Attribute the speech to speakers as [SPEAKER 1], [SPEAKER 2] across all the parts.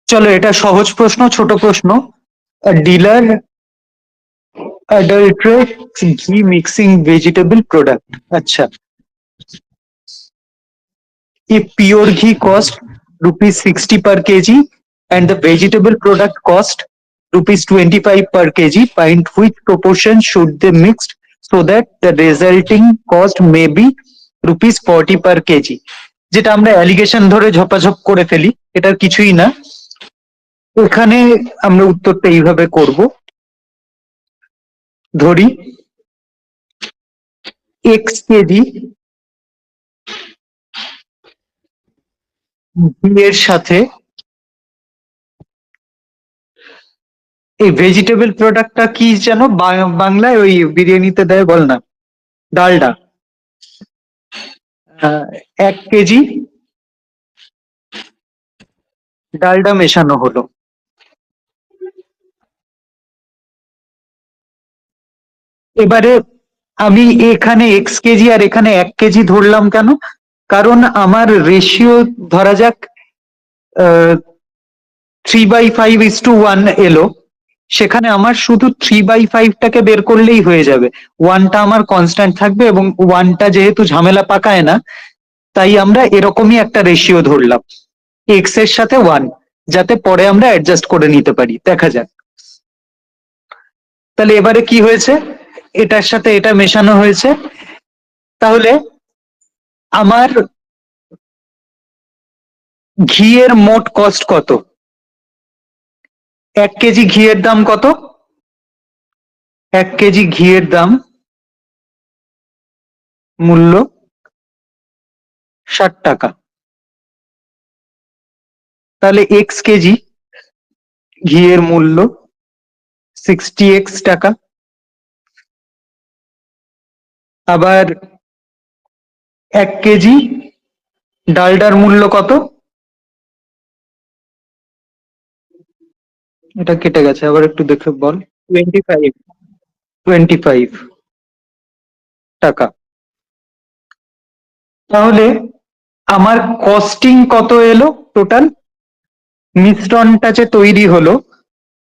[SPEAKER 1] চলো এটা সহজ প্রশ্ন, ছোট প্রশ্ন। Dealer adulterates ghee mixing vegetable product. আচ্ছা, if pure ghee cost rupees 60 per kg and the vegetable product cost rupees 25 per kg, find which proportion should they mixed so that the resulting cost may be rupees 40 per kg. যেটা আমরা allegation ধরে ঝপাঝপ করে ফেলি, এটার কিছুই না। এখানে আমরা উত্তরটা এইভাবে করব। ধরি x কেজি ঘি এর সাথে এই ভেজিটেবল প্রোডাক্টটা কি যেন বাংলায় ওই বিরিয়ানিতে দেয়, বল না, ডালডা। 1 কেজি ডালডা মেশানো হলো। এবারে আমি এখানে এক্স কেজি আর এখানে 1 কেজি ধরলাম কেন? কারণ আমার রেশিও ধরা যাক 3/5:1 এলো, সেখানে আমার শুধু 3/5টাকে বের করলেই হয়ে যাবে। ওয়ানটা আমার কনস্ট্যান্ট থাকবে এবং ওয়ানটা যেহেতু ঝামেলা পাকায় না, তাই আমরা এরকমই একটা রেশিও ধরলাম, এক্স এর সাথে 1, যাতে পরে আমরা অ্যাডজাস্ট করে নিতে পারি। দেখা যাক তাহলে এবারে কি হয়েছে। এটার সাথে এটা মেশানো হয়েছে, তাহলে আমার ঘিয়ের মোট কস্ট কত? 1 কেজি ঘিয়ের দাম কত? 1 কেজি ঘিয়ের দাম মূল্য 60 টাকা। তাহলে এক্স কেজি ঘিয়ের মূল্য 60x টাকা। আবার 1 কেজি ডালডার মূল্য কত? এটা কেটে গেছে, আবার একটু দেখে বল। 25। 25 টাকা। তাহলে আমার কস্টিং কত এলো টোটাল? মিশ্রণটা যে তৈরি হলো,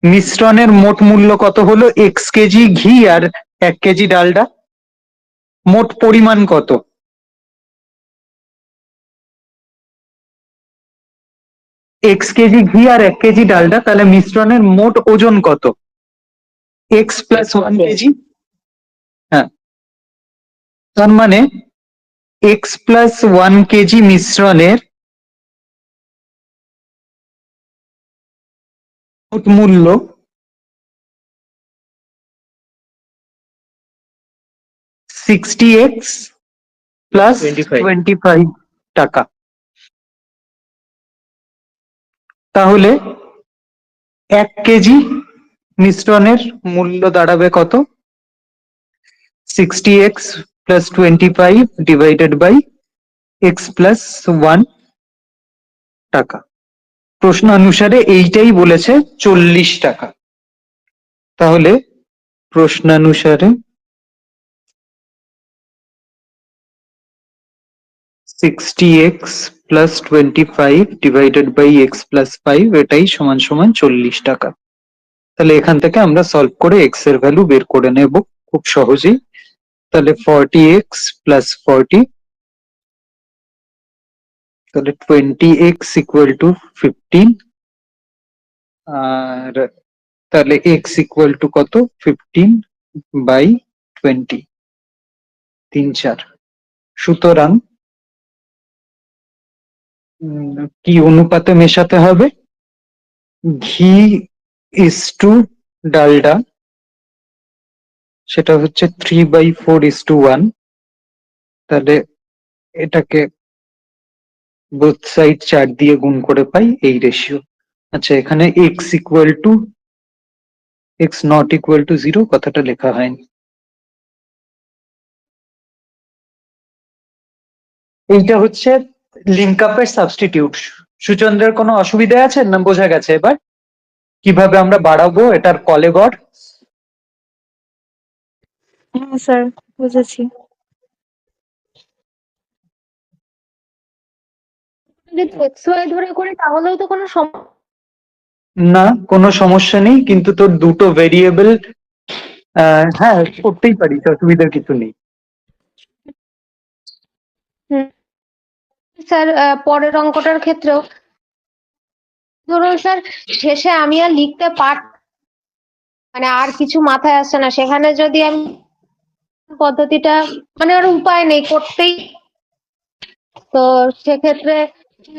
[SPEAKER 1] মিশ্রণের মোট মূল্য কত হলো? x কেজি ঘি আর 1 কেজি ডালডা, মোট পরিমাণ কত? x কেজি ঘি আর 1 কেজি ডালডা, তাহলে মিশ্রণের মোট ওজন কত? x+1 KG. হ্যাঁ, তার মানে x+1 কেজি মিশ্রণের মোট মূল্য 60x+25 টাকা। তাহলে 1 কেজি মিশ্রণের মূল্য দাঁড়াবে কত? 60x+25 ÷ x+1 টাকা। প্রশ্ন অনুসারে এইটাই বলেছে 40 টাকা। তাহলে প্রশ্নানুসারে 60x+25 ÷ এটাই সমান সমান 40 টাকা। তাহলে এখান থেকে আমরা সলভ করে এক্স এর ভ্যালু বের করে নেব খুব সহজেই। তাহলে 40x+40, তাহলে 20x = 15। আর তাহলে x কত? 15/20, 3/4। সুতরাং কি অনুপাতে মেশাতে হবে? ঘি ইস টু ডালডা, সেটা হচ্ছে 3/4:1। তাহলে এটাকে বোথ সাইড 4 দিয়ে গুণ করে পাই এই রেশিও। আচ্ছা, এখানে x=0 কথাটা লেখা হয়নি। এইটা হচ্ছে লিঙ্ক আপের সাবস্টিটিউট। সুচন্দ্রের কোনো অসুবিধা আছে না? বোঝা গেছে এবার কিভাবে আমরা বাড়াবো এটার কলেবর?
[SPEAKER 2] হ্যাঁ স্যার, বুঝেছি। যদি এক্স ওয়াই ধরে করি তাহলেও তো কোনো সমস্যা
[SPEAKER 1] না, কোনো সমস্যা নেই, কিন্তু তোর দুটো ভেরিয়েবল হ্যাঁ করতেই পারিস, অসুবিধার কিছু নেই।
[SPEAKER 3] হুম, স্যার পরের অঙ্কটার ক্ষেত্রেও ধরুন স্যার শেষে আমি আর লিখতে মানে আর কিছু মাথায় আসছে না, সেখানে যদি আমি পদ্ধতিটা মানে আর উপায় নেই করতেই, তো সেক্ষেত্রে কি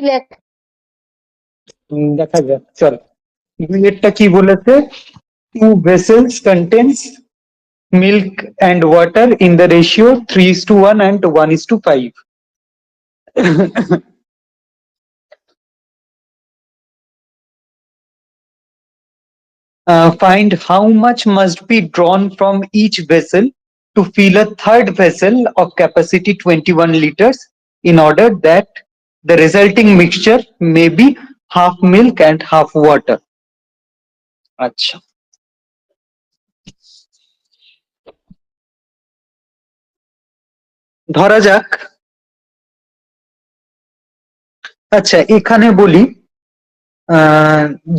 [SPEAKER 1] দেখা যাক, চল। দুইয়েরটা কি বলেছে? Two vessels contains milk and water in the ratio 3:1 and 1:5. Find how much must be drawn from each vessel to fill a third vessel of capacity 21 liters in order that the resulting mixture may be half milk and half water. আচ্ছা, ধরা যাক, আচ্ছা এখানে বলি,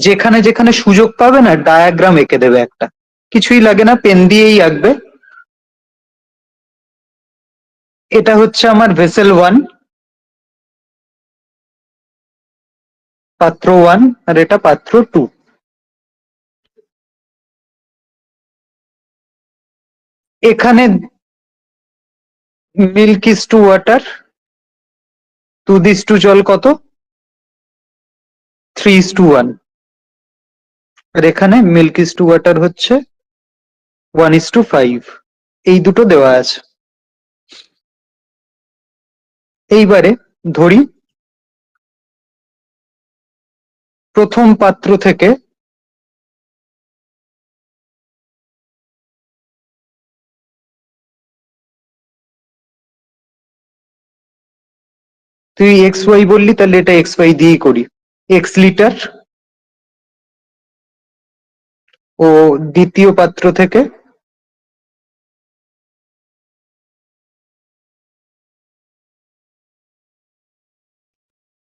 [SPEAKER 1] যেখানে যেখানে সুযোগ পাবে না ডায়াগ্রাম এঁকে দেবে একটা, কিছুই লাগে না, পেন দিয়েই আঁকবে। এটা হচ্ছে আমার ভেসেল 1, পাত্র 1, আর এটা পাত্র 2। এখানে মিল্ক ইস টু ওয়াটার, দুধ ইস টু জল কত? 3:1। আর এখানে মিল্ক ইস টু ওয়াটার হচ্ছে 1:5। এই দুটো দেওয়া আছে। এইবারে ধরি প্রথম পাত্র থেকে তুই এক্স ওয়াই বললি, তাহলে এটা এক্স ওয়াই দিয়েই করি। এক্স লিটার, ও দ্বিতীয় পাত্র থেকে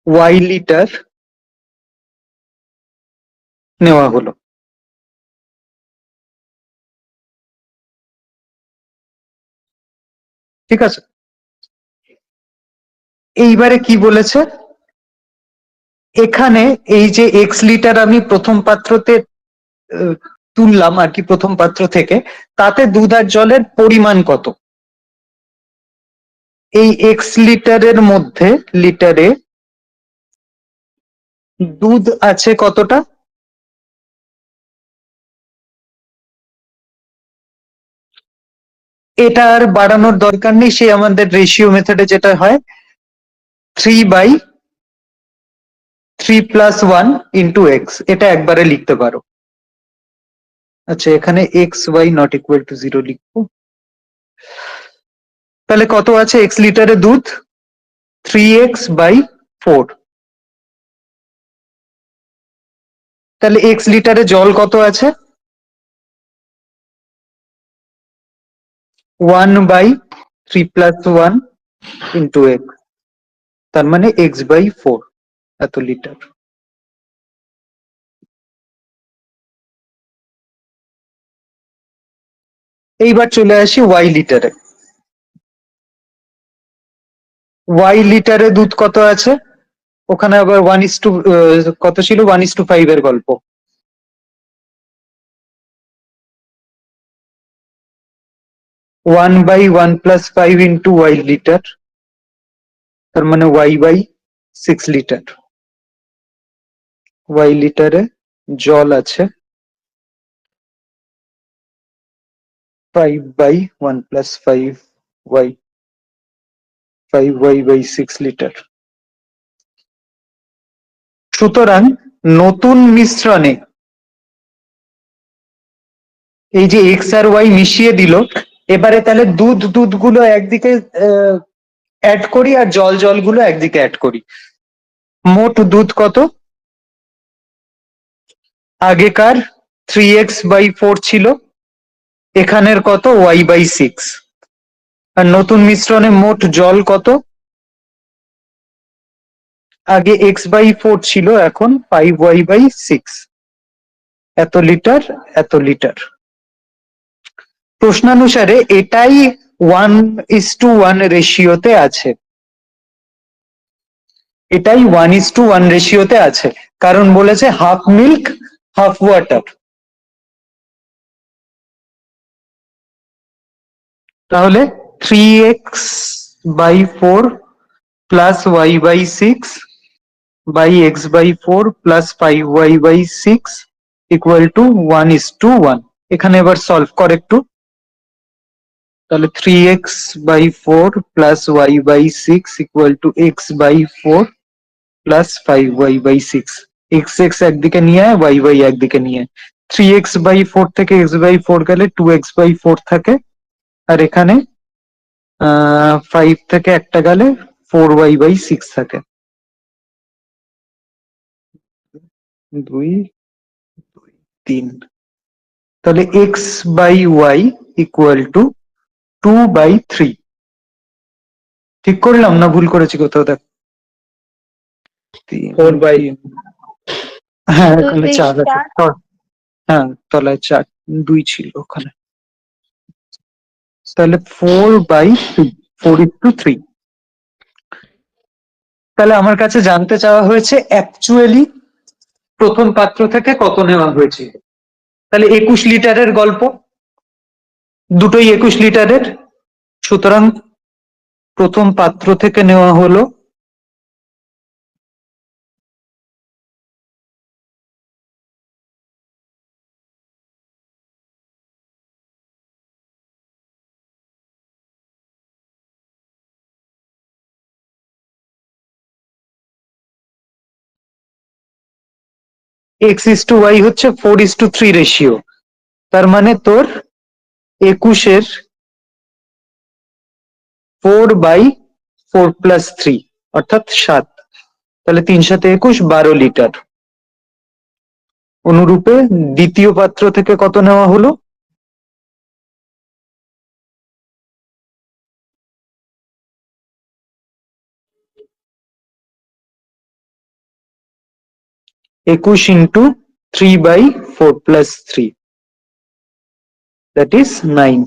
[SPEAKER 1] ওয়াই লিটার নেওয়া হলো। ঠিক আছে, এইবারে কি বলেছে? এখানে এই যে এক্স লিটার আমি প্রথম পাত্রতে তুললাম আর কি, প্রথম পাত্র থেকে, তাতে দুধ আর জলের পরিমাণ কত? এই এক্স লিটারের মধ্যে লিটারে দুধ আছে কতটা? এটা আর বাড়ানোর দরকার নেই, সে আমাদের রেশিও মেথডে যেটা হয় 3/3+1 এটা একবারে লিখতে পারো। আচ্ছা, এখানে x y not equal to 0 লিখবো। তাহলে কত আছে এক্স লিটারে দুধ? 3x/4। তাহলে এক্স লিটারে জল কত আছে? 1/3+1 x, তার মানে x/4 এত লিটার। এইবার চলে আসি ওয়াই লিটারে। ওয়াই লিটারে দুধ কত আছে? ওখানে আবার 1:, কত ছিল? 1:5 এর গল্প। 1/1+5 ইন্টু ওয়াই লিটার, তার মানে y/6 লিটার। ওয়াই লিটারে জল আছে 5/1+5 y, 5y/6 লিটার। সুতরাং নতুন মিশ্রণে এই যে এক্স আর ওয়াই মিশিয়ে দিল, এবারে তাহলে দুধ গুলো একদিকে অ্যাড করি আর জল গুলো একদিকে অ্যাড করি। মোট দুধ কত? আগেকার 3x/4 ছিল, এখানের কত? y/6। আর নতুন মিশ্রণে মোট জল কত? আগে x/4 ছিল, এখন 5y/6। এত লিটার এত লিটার। প্রশ্নানুসারে এটাই 1:1 রেশিওতে আছে, এটাই 1:1 রেশিওতে আছে, কারণ বলেছে হাফ মিল্ক হাফ ওয়াটার। তাহলে 3x/4 plus y/6 by x/4 plus 5y/6 equal to 1:1। এখানে এবার সলভ করে একটু, তাহলে 3x/4 plus y/6 equal to x/4 plus 5y/6। x একদিকে নিয়ে আয়, y একদিকে নিয়ে আয়। 3x/4 থেকে x/4 গেলে 2x/4 থাকে, আর এখানে 5 থেকে একটা গেলে 4y/6 থাকে। 2 3, তাহলে x/y ইকুয়াল টু 2/3। ঠিক করলাম না ভুল করেছি কোথাও? দেখ
[SPEAKER 4] 4/3।
[SPEAKER 1] হ্যাঁ,
[SPEAKER 3] দুই
[SPEAKER 1] এখানে
[SPEAKER 3] দুই
[SPEAKER 1] 4 আছে।
[SPEAKER 3] চার।
[SPEAKER 1] হ্যাঁ, তলায় 4, 2 ছিল ওখানে। তাহলে 4/3, 4:3। তাহলে আমার কাছে জানতে চাওয়া হয়েছে অ্যাকচুয়ালি প্রথম পাত্র থেকে কত নেওয়া হয়েছিল। তাহলে 21 লিটারের গল্প, দুটোই 21 লিটারের, সুতরাং প্রথম পাত্র থেকে নেওয়া হলো x/y হচ্ছে 4:3 রেশিও। তার মানে তোর 21-এর 4/4 প্লাস 3 অর্থাৎ 7। তাহলে 3 7 21, 12 লিটার। অনুরূপে দ্বিতীয় পাত্র থেকে কত নেওয়া হলো? একুশ ইন্টু 3/4 প্লাস 3, দ্যাট ইজ 9।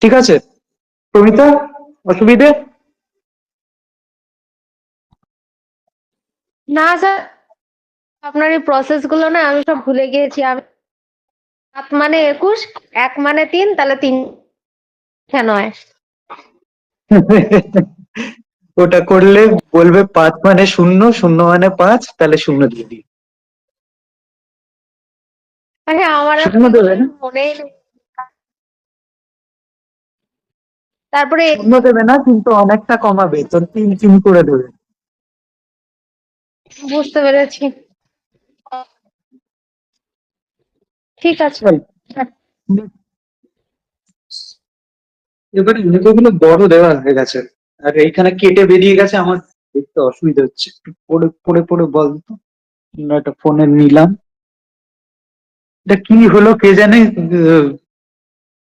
[SPEAKER 1] ঠিক আছে প্রমিতা, অসুবিধে?
[SPEAKER 3] না স্যার, আপনার এই প্রসেস গুলো না আমি সব ভুলে গিয়েছি। আমি 7 মানে 21, 1 মানে 3, তাহলে 3 নয়।
[SPEAKER 1] ওটা করলে বলবে 5 মানে 0, 0 মানে 5, তাহলে 0 দিয়ে দিই।
[SPEAKER 3] আরে আমার আর
[SPEAKER 1] শূন্য দেবে না?
[SPEAKER 3] মনেই নেই। তারপরে
[SPEAKER 1] 0 দেবে না, কিন্তু অনেকটা কমাবে, তোর 3 করে দেবে।
[SPEAKER 3] বুঝতে পেরেছি। ঠিক আছে।
[SPEAKER 1] এবারে অনেকগুলো বড় দেওয়া হয়ে গেছে, আর এইখানে কেটে বেরিয়ে গেছে, আমার দেখতে অসুবিধা হচ্ছে। একটু পড়ে পড়ে পড়ে বলতো, একটা ফোনে নিলাম। এটা কি হলো কে জানে,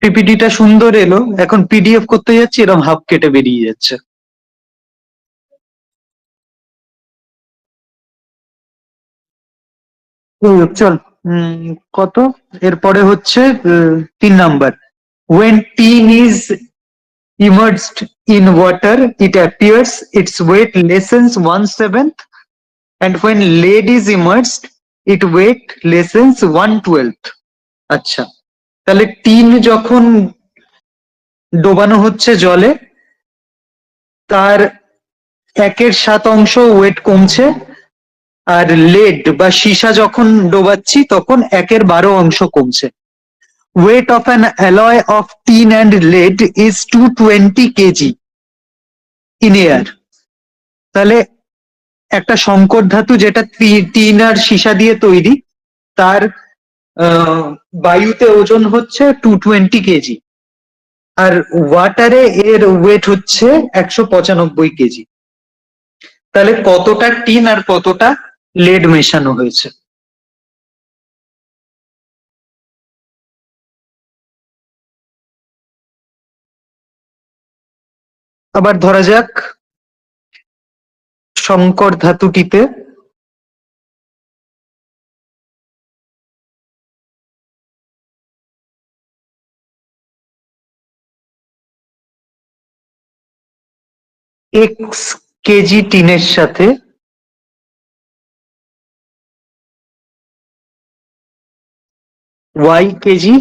[SPEAKER 1] পিপিটিটা সুন্দর এলো, এখন পিডিএফ করতে যাচ্ছি এরকম হাফ কেটে বেরিয়ে যাচ্ছে। চল, কত এরপরে হচ্ছে 3 number. when tin is immersed in water it appears its weight lessens 1/7, and when lead is immersed it weight lessens 1/12। আচ্ছা, তাহলে টিন যখন ডোবানো হচ্ছে জলে, তার 1/7 ওয়েট কমছে, আর লেড বা সীসা যখন ডোবাচ্ছি তখন 1/12 কমছে। weight of an alloy of tin and lead is 220 kg in air। তাহলে একটা সংকর ধাতু যেটা টিন আর সীসা দিয়ে তৈরি, তার বায়ুতে ওজন হচ্ছে 220 কেজি, আর ওয়াটারে এর ওয়েট হচ্ছে 195 কেজি। তাহলে কতটা টিন আর কতটা লেড মেশানো হয়েছে? আবার ধরা যাক সংকর ধাতুটিতে এক্স কেজি টিনের সাথে ওয়াই কেজি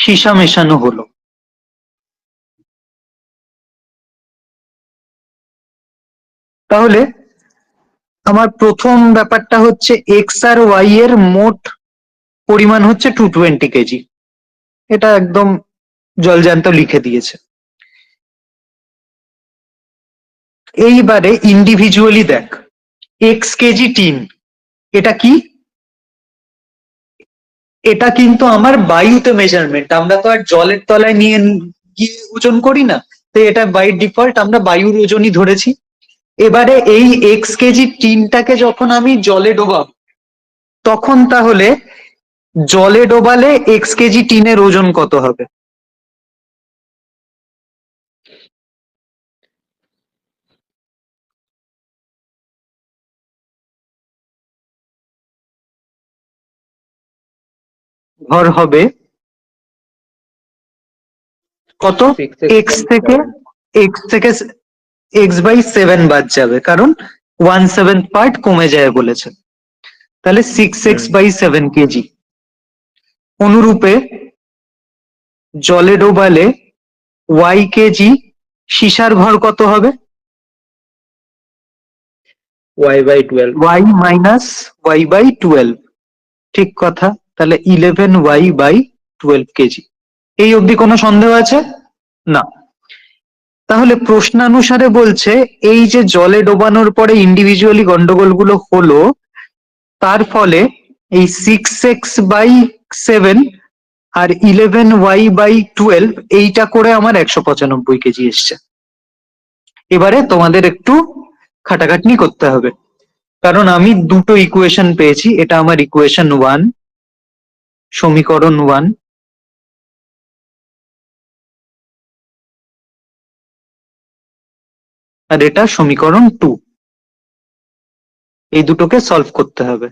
[SPEAKER 1] সীসা মেশানো হলো। তাহলে আমার প্রথম ব্যাপারটা হচ্ছে এক্স আর ওয়াই এর মোট পরিমাণ হচ্ছে 220 কেজি। এটা একদম জলজ্যান্ত লিখে দিয়েছে। এইবারে ইন্ডিভিজুয়ালি দেখ, এক্স কেজি টিন এটা কি? এটা কিন্তু আমার বায়ুতে মেজারমেন্ট, আমরা তো আর জলের তলায় নিয়ে গিয়ে ওজন করি না, তো এটা বাই ডিফল্ট আমরা বায়ুর ওজনই ধরেছি। এবারে এই এক্স কেজি টিনটাকে যখন আমি জলে ডোবাবো, তখন তাহলে জলে ডোবালে এক্স কেজি টিনের ওজন কত হবে? ভর হবে কত? এক্স থেকে x/7 বাদ যাবে, কারণ 1/7 পার্ট কমে যায় বলেছে। তাহলে 6x/7 কেজি। অনুরূপে জলে ডোবালে ওয়াই কেজি সীসার ভর কত হবে?
[SPEAKER 4] y/12।
[SPEAKER 1] y-y/12। ঠিক কথা। তাহলে 11y/12 কেজি। এই অবধি কোনো সন্দেহ আছে? না। তাহলে প্রশ্নানুসারে বলছে এই যে জলে ডোবানোর পরে ইন্ডিভিজুয়ালি গন্ডগোলগুলো হলো, তার ফলে এই 6x/7 আর 11y/12 এইটা করে আমার 195 কেজি এসছে। এবারে তোমাদের একটু খাটাখাটনি করতে হবে, কারণ আমি দুটো ইকুয়েশন পেয়েছি। এটা আমার ইকুয়েশন 1, সমীকরণ 1, আর এটা সমীকরণ 2। এই দুটোকে সলভ করতে হবে।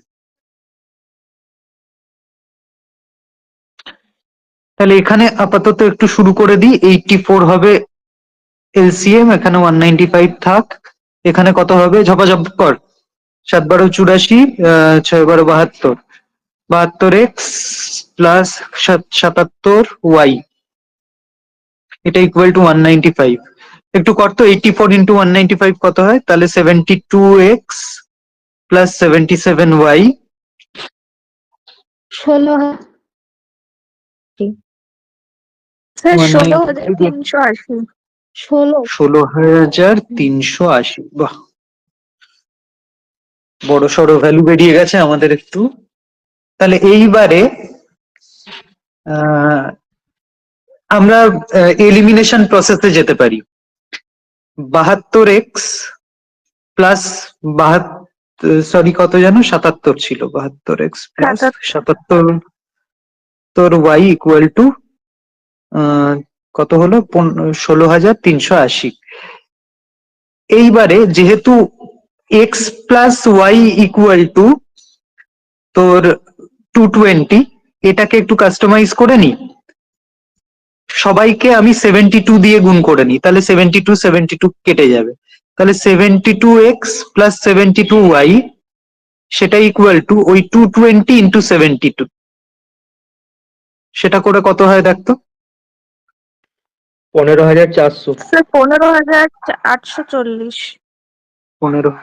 [SPEAKER 1] তাহলে এখানে আপাতত একটু শুরু করে দিই। 84 হবে এলসিএম, এখানে 195 থাক। এখানে কত হবে? ঝপাঝপ কর। 7×12 = 84, 6×12 = 72, x প্লাস 77y, এটা ইকুয়াল টু 195। একটু কর তো, 84 ইন্টু 195 কত হয়? তাহলে 72x প্লাস 77y।
[SPEAKER 3] 16,000।
[SPEAKER 2] স্যার
[SPEAKER 1] 195
[SPEAKER 2] 16,380।
[SPEAKER 1] 16,380। বাহ, বড় সড়ো ভ্যালু বেরিয়ে গেছে আমাদের একটু। তাহলে এইবারে আহ, আমরা এলিমিনেশন প্রসেসে যেতে পারি। 72x প্লাস 72, সরি কত যেন 77 ছিল, 72x plus 77 y equal two কত হলো? 16,380। এইবারে যেহেতু x plus y equal to তোর 220, এটাকে একটু কাস্টমাইজ করে নি। সবাইকে আমি 72 দিয়ে গুণ করে নিই, তাহলে 72 কেটে যাবে। তাহলে 72x প্লাস 72y, সেটা ইকুয়াল টু ওই 220 ইন্টু 72। সেটা করে কত হয় দেখতো?
[SPEAKER 4] 15,400।
[SPEAKER 2] স্যার 15,840।
[SPEAKER 1] 15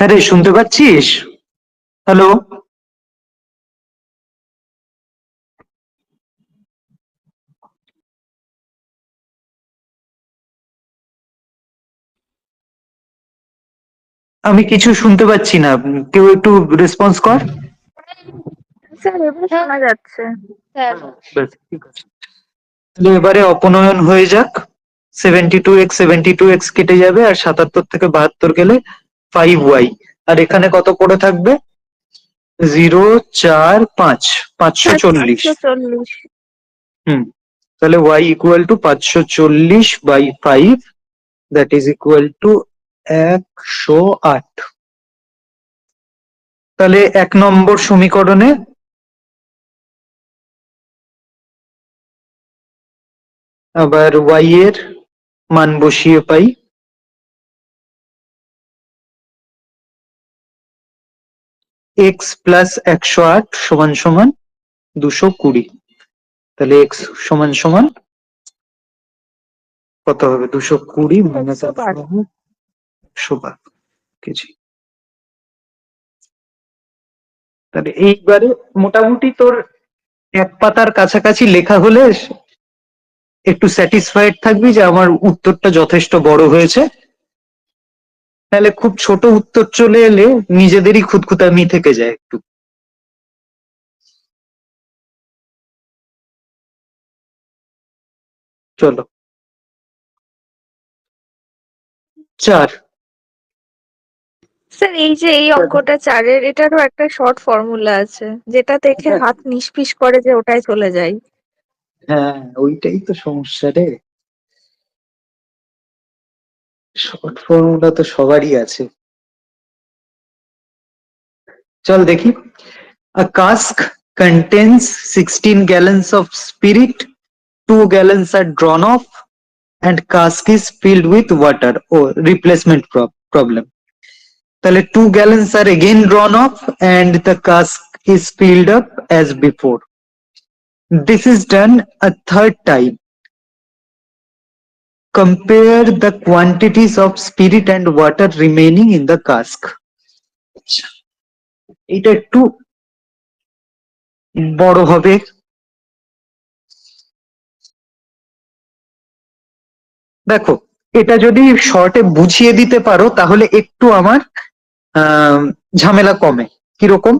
[SPEAKER 1] হ্যাঁ রে, শুনতে পাচ্ছিস? হ্যালো? আমি কিছু শুনতে পাচ্ছি না, কেউ একটু রেসপন্স কর।
[SPEAKER 2] স্যার এবার শোনা যাচ্ছে।
[SPEAKER 3] স্যার
[SPEAKER 1] ব্যাস, ঠিক আছে। তাহলে এবারে অপনয়ন হয়ে যাক। 72x কেটে যাবে, আর 77 থেকে 72 গেলে 5y। আর এখানে কত পড়ে থাকবে? 0, 4, 5, 540।
[SPEAKER 2] 540।
[SPEAKER 1] হুম, তাহলে y equal to 540 by 5, that is equal to 108। তাহলে 1 নম্বর সমীকরণে আবার y এর মান বসিয়ে পাই x প্লাস 108 সমান সমান 220। তাহলে x সমান সমান কত হবে? 220 মাইনাস
[SPEAKER 2] 112।
[SPEAKER 1] 112 কেজি। তাহলে এইবারে মোটামুটি তোর এক পাতার কাছাকাছি লেখা হলে একটু স্যাটিসফাইড থাকবি যে আমার উত্তরটা যথেষ্ট বড় হয়েছে। তাহলে খুব ছোট উত্তর চলে এলে নিজেদেরই খুঁতখুঁতানি থেকে যায় একটু। চলো 4।
[SPEAKER 2] স্যার এই যে এই অঙ্কটা 4-এর, এটারও একটা শর্ট ফর্মুলা আছে যেটা দেখে হাত নিষ্পিস করে যে ওটাই চলে যায়।
[SPEAKER 1] হ্যাঁ, ওইটাই তো সমস্যা রে। শর্ট ফর্মুলা তো সবারই আছে। চল দেখি। A cask contains 16 gallons of spirit, 2 gallons are drawn off, and cask is filled with water. Oh, replacement problem. তাহলে 2 gallons are again drawn off and the cask is filled up as before. This is done a third time. Compare the quantities of spirit and water remaining in the cask. এটা একটু বড় হবে। দেখো, এটা যদি শর্টে বুঝিয়ে দিতে পারো তাহলে একটু আমার ঝামেলা কমে। কিরকম?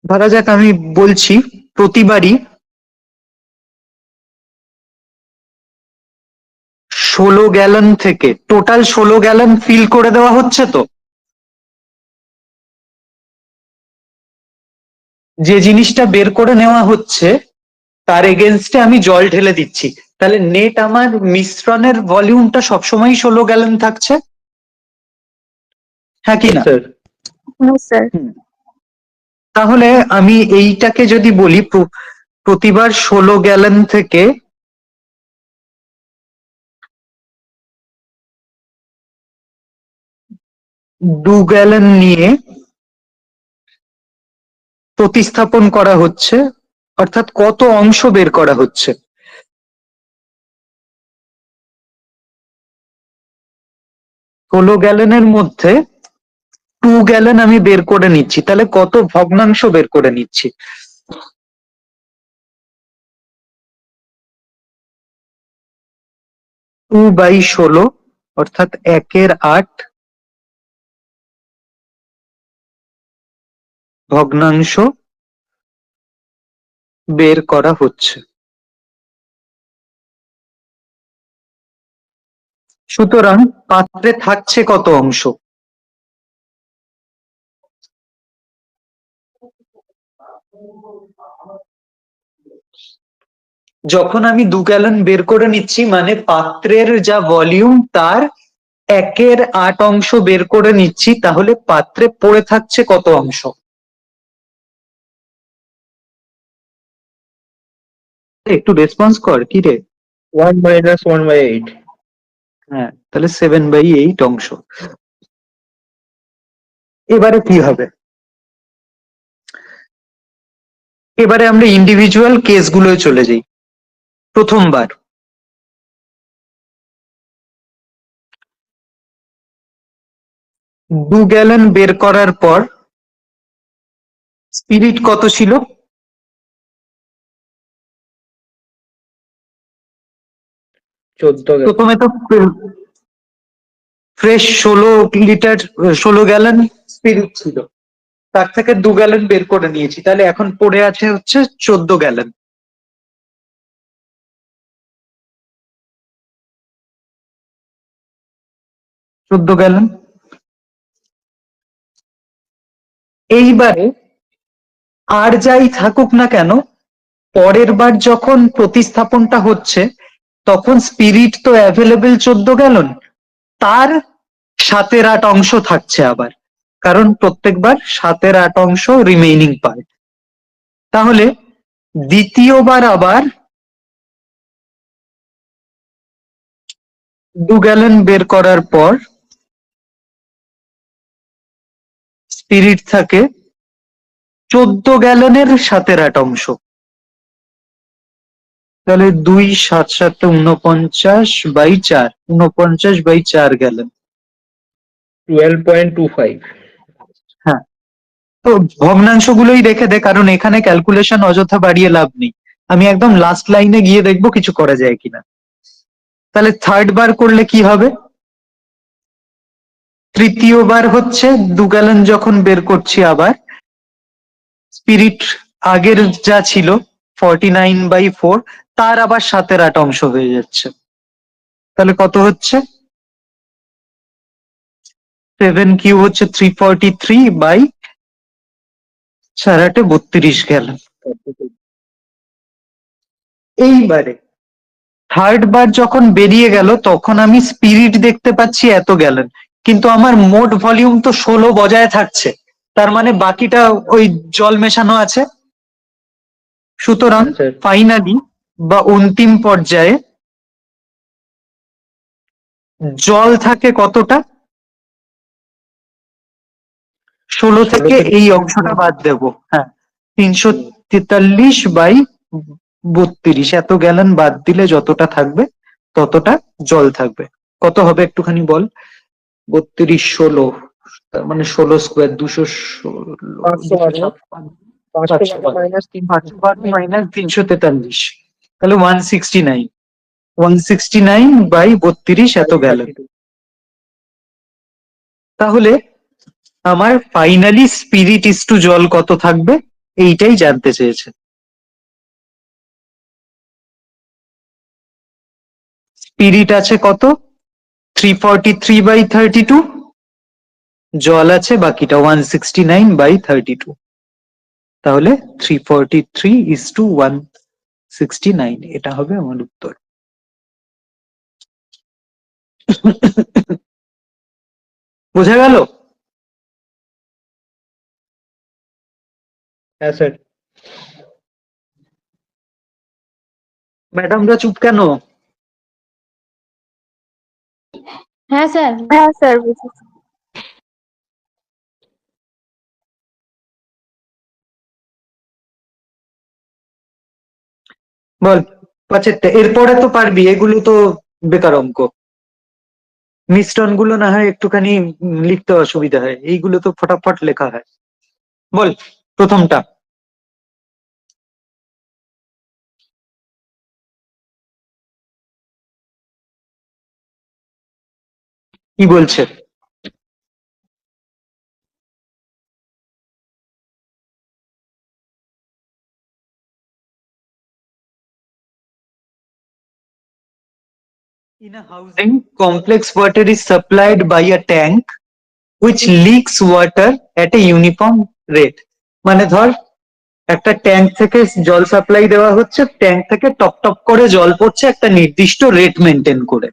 [SPEAKER 1] ধরা যাক আমি বলছি প্রতিবারই 16 গ্যালন থেকে টোটাল 16 গ্যালন ফিল করে দেওয়া হচ্ছে। তো যে জিনিসটা বের করে নেওয়া হচ্ছে তার এগেনস্টে আমি জল ঢেলে দিচ্ছি, তাহলে নেট আমার মিশ্রণের ভলিউমটা সবসময় 16 গ্যালন থাকছে। হ্যাঁ কি না?
[SPEAKER 4] স্যার
[SPEAKER 2] হ্যাঁ স্যার।
[SPEAKER 1] তাহলে আমি এইটাকে যদি বলি প্রতিবার 16 গ্যালন থেকে 2 গ্যালন নিয়ে প্রতিস্থাপন করা হচ্ছে, অর্থাৎ কত অংশ বের করা হচ্ছে। 16 গ্যালনের মধ্যে 2 গ্যালন আমি বের করে নিচ্ছি, তাহলে কত ভগ্নাংশ বের করে নিচ্ছি? টু বাই 16 অর্থাৎ 1/8 ভগ্নাংশ বের করা হচ্ছে। সুতরাং পাত্রে থাকছে কত অংশ? যখন আমি 2 গ্যালন বের করে নিচ্ছি মানে পাত্রের যা ভলিউম তার 1/8 অংশ বের করে নিচ্ছি, তাহলে পাত্রে পড়ে থাকছে কত অংশ? একটু রেসপন্স কর, কি রে?
[SPEAKER 4] 1 minus 1/8.
[SPEAKER 1] হ্যাঁ, তাহলে 7/8 অংশ। এবারে কি হবে? এবারে আমরা ইন্ডিভিজুয়াল কেসগুলোয় চলে যাই। প্রথমবার 2 গ্যালন বের করার পর স্পিরিট কত ছিল?
[SPEAKER 4] 14 gallon.
[SPEAKER 1] প্রথমে তো ফ্রেশ 16 লিটার 16 গ্যালন স্পিরিট ছিল, তার থেকে 2 গ্যালন বের করে নিয়েছি, তাহলে এখন পড়ে আছে হচ্ছে 14 গ্যালন। এইবারে আর যাই থাকুক না কেন, পরের বার যখন প্রতিস্থাপনটা হচ্ছে তখন স্পিরিট তো অ্যাভেলেবেল 14 গ্যালন, তার 7/8 অংশ থাকছে আবার, কারণ প্রত্যেকবার 7/8 অংশ রিমেইনিং পার্ট। তাহলে দ্বিতীয়বার আবার 2 গ্যালন বের করার পর স্পিরিট থাকে 14 গ্যালনের 7/8 অংশ। তাহলে 2 7 7 49/4, 49/4 গ্যালন।
[SPEAKER 4] 12.25.
[SPEAKER 1] হ্যাঁ, তো ভগ্নাংশগুলোই রেখে দে, কারণ এখানে ক্যালকুলেশন অযথা বাড়িয়ে লাভ নেই। আমি একদম লাস্ট লাইনে গিয়ে দেখবো কিছু করা যায় কিনা। তাহলে থার্ড বার করলে কি হবে? তৃতীয়বার হচ্ছে 2 গ্যালন যখন বের করছি আবার, স্পিরিট আগের যা ছিল 49/4, তার আবার 7/8 অংশ হয়ে যাচ্ছে। তাহলে কত হচ্ছে? 7 কিউ হচ্ছে 343/4/8 32 গ্যালন। এইবারে থার্ড বার যখন বেরিয়ে গেল তখন আমি স্পিরিট দেখতে পাচ্ছি এত গ্যালন, কিন্তু আমার মোট ভলিউম তো 16 বজায় থাকছে, তার মানে বাকিটা ওই জল মেশানো আছে। সুতরাং
[SPEAKER 4] আচ্ছা।
[SPEAKER 1] ফাইনালি বা অন্তিম পর্যায়ে জল থাকে কতটা? 16 থেকে এই অংশটা বাদ দেবো। হ্যাঁ, 343/32, এত গ্যালন বাদ দিলে যতটা থাকবে ততটা জল থাকবে। কত হবে একটুখানি বল? 32 16, তার মানে 16 স্কোয়ার 216 মাইনাস 343, তাহলে 169, 169/32 এত গ্যালন। তাহলে আমার ফাইনালি স্পিরিট ইস টু জল কত থাকবে এইটাই জানতে চেয়েছে। স্পিরিট আছে কত? 343/32, জল আছে বাকিটা 169/32, তাহলে 343:169, এটা হবে আমার উত্তর। বোঝা গেল?
[SPEAKER 4] হ্যাঁ স্যার।
[SPEAKER 1] ম্যাডামরা চুপ কেন?
[SPEAKER 3] হ্যাঁ স্যার।
[SPEAKER 2] হ্যাঁ স্যার, বুঝেছি।
[SPEAKER 1] বল পাঁচেরটা, এরপরে তো পারবি, এগুলো তো বেকার অঙ্ক। মিশ্রণ গুলো না হয় একটুখানি লিখতে অসুবিধা হয়, এইগুলো তো ফটাফট লেখা হয়। বল প্রথমটা। কি বলছে? In a housing, complex water is supplied by a tank which leaks water at a uniform rate. মানে ধর একটা ট্যাঙ্ক থেকে জল সাপ্লাই দেওয়া হচ্ছে, ট্যাঙ্ক থেকে টপ টপ করে জল পড়ছে একটা নির্দিষ্ট রেট মেনটেন করে।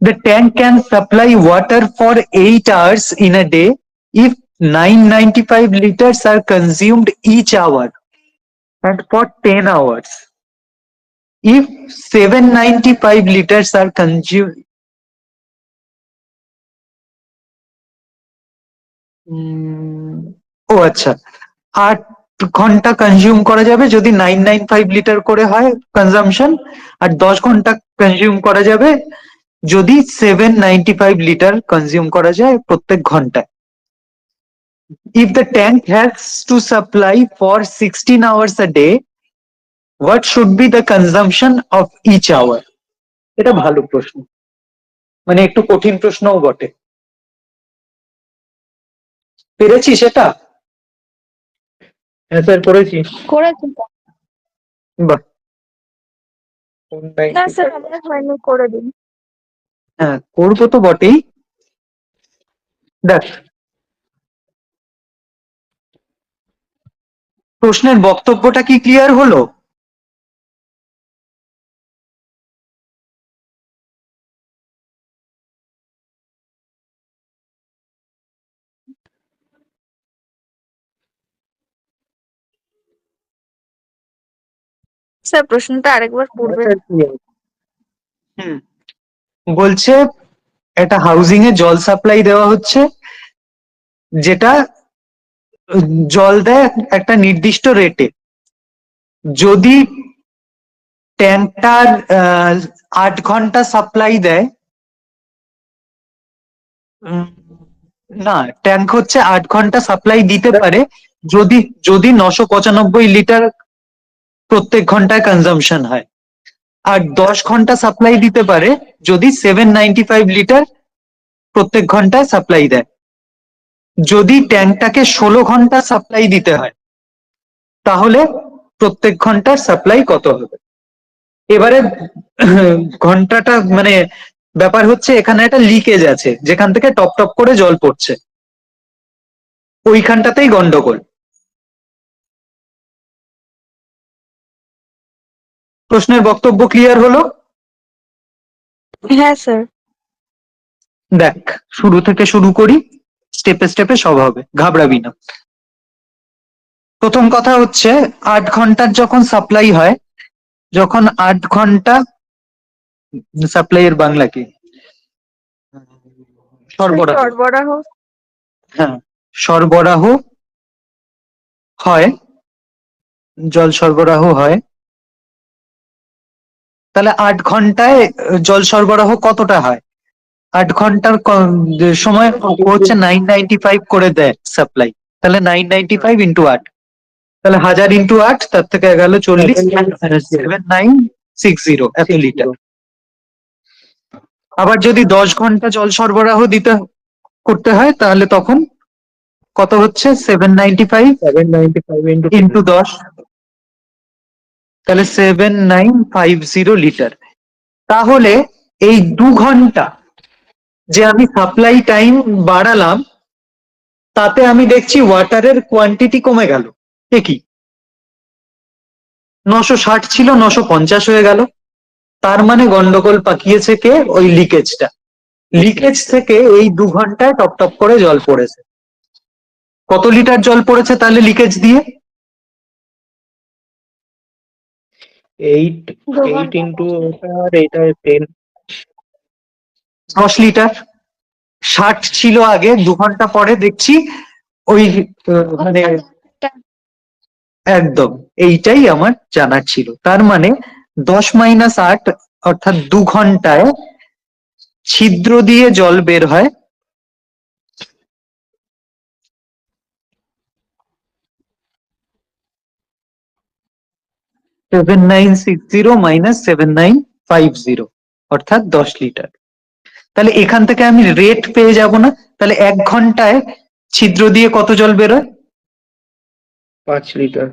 [SPEAKER 1] The tank can supply water for 8 hours in a day if 995 liters are consumed each hour, and for 10 hours if 795 liters are consumed. ও আচ্ছা, 8 ঘন্টা কনজিউম করা যাবে যদি 995 লিটার করে হয় কনজাম্পশন, আর 10 ঘন্টা কনজিউম করা যাবে যদি 795 লিটার কনজিউম করা যায় প্রত্যেক ঘন্টায়। If the tank has to supply for 16 hours a day, what should be the consumption of each hour? এটা ভালো প্রশ্ন, মানে একটু কঠিন প্রশ্নও বটে। পেরেছি সেটা?
[SPEAKER 4] হ্যাঁ স্যার করেছি।
[SPEAKER 3] করেছি স্যার।
[SPEAKER 1] বাহ,
[SPEAKER 2] না স্যার আমার হয়নি, করে দিন।
[SPEAKER 1] হ্যাঁ করবো তো বটেই। দেখ, প্রশ্নের বক্তব্যটা কি ক্লিয়ার হলো?
[SPEAKER 2] স্যার প্রশ্নটা আরেকবার পড়বেন?
[SPEAKER 1] হুম, বলছে একটা হাউজিং এ জল সাপ্লাই দেওয়া হচ্ছে, যেটা জল দেয় একটা নির্দিষ্ট রেটে। যদি ট্যাঙ্কটার 8 ঘন্টা সাপ্লাই দেয়, উম, না, ট্যাঙ্ক হচ্ছে 8 ঘন্টা সাপ্লাই দিতে পারে যদি যদি 995 লিটার প্রত্যেক ঘন্টায় কনজাম্পশন হয়। আর 10 ঘন্টা সাপ্লাই দিতে পারে যদি 795 লিটার প্রত্যেক ঘন্টায় সাপ্লাই দেয়। যদি ট্যাঙ্কটাকে 16 ঘন্টা সাপ্লাই দিতে হয়, তাহলে প্রত্যেক ঘন্টার সাপ্লাই কত হবে? এবারে ঘন্টাটা মানে ব্যাপার হচ্ছে এখানে একটা লিকেজ আছে যেখান থেকে টপ টপ করে জল পড়ছে, ওইখানটাতেই গন্ডগোল। প্রশ্নের বক্তব্য ক্লিয়ার হলো?
[SPEAKER 2] হ্যাঁ স্যার।
[SPEAKER 1] দেখ, শুরু থেকে শুরু করি, স্টেপে স্টেপে সব হবে, ঘাবড়াবি না। প্রথম কথা হচ্ছে 8 ঘন্টার যখন সাপ্লাই হয়, যখন 8 ঘন্টা সাপ্লাই এর বাংলা কি? সরবরাহ।
[SPEAKER 2] সরবরাহ।
[SPEAKER 1] হ্যাঁ, সরবরাহ হয়, জল সরবরাহ হয়, তাহলে 8 ঘন্টায় জল সরবরাহ কতটা হয়? 8 ঘন্টার সময় ও হচ্ছে 995 করে দেয় সাপ্লাই, তাহলে 995 ইন্টু 8, তাহলে 1000 ইন্টু 8, তার থেকে গেল 40, 7960 এত লিটার। আবার যদি 10 ঘন্টা জল সরবরাহ করতে হয়, তাহলে তখন কত হচ্ছে? 795
[SPEAKER 4] 795
[SPEAKER 1] ইন্টু 10, তাহলে 7950 লিটার। তাহলে এই 2 ঘন্টা যে আমি সাপ্লাই টাইম বাড়ালাম, তাতে আমি দেখছি ওয়াটারের কোয়ান্টিটি কমে গেল। এ কি, 960 ছিল 950 হয়ে গেল। তার মানে গন্ডগোল পাকিয়েছে কে? ওই লিকেজটা। লিকেজ থেকে এই 2 ঘন্টায় টপ টপ করে জল পড়েছে। কত লিটার জল পড়েছে তাহলে লিকেজ দিয়ে?
[SPEAKER 4] 8 8 ইন্টু ওটা আর এটা 10।
[SPEAKER 1] 10 লিটার। 60 ছিল আগে, 2 ঘন্টা পরে দেখছি ওই মানে একদম এইটাই আমার জানার ছিল। তার মানে 10 - 8, অর্থাৎ 2 ঘন্টায় ছিদ্র দিয়ে জল বের হয় -7950 অর্থাৎ 10 লিটার। তাহলে এখান থেকে আমি রেট পেয়ে যাব না? তাহলে 1 ঘন্টায় ছিদ্র দিয়ে কত জল বেরোয়?
[SPEAKER 4] 5 লিটার।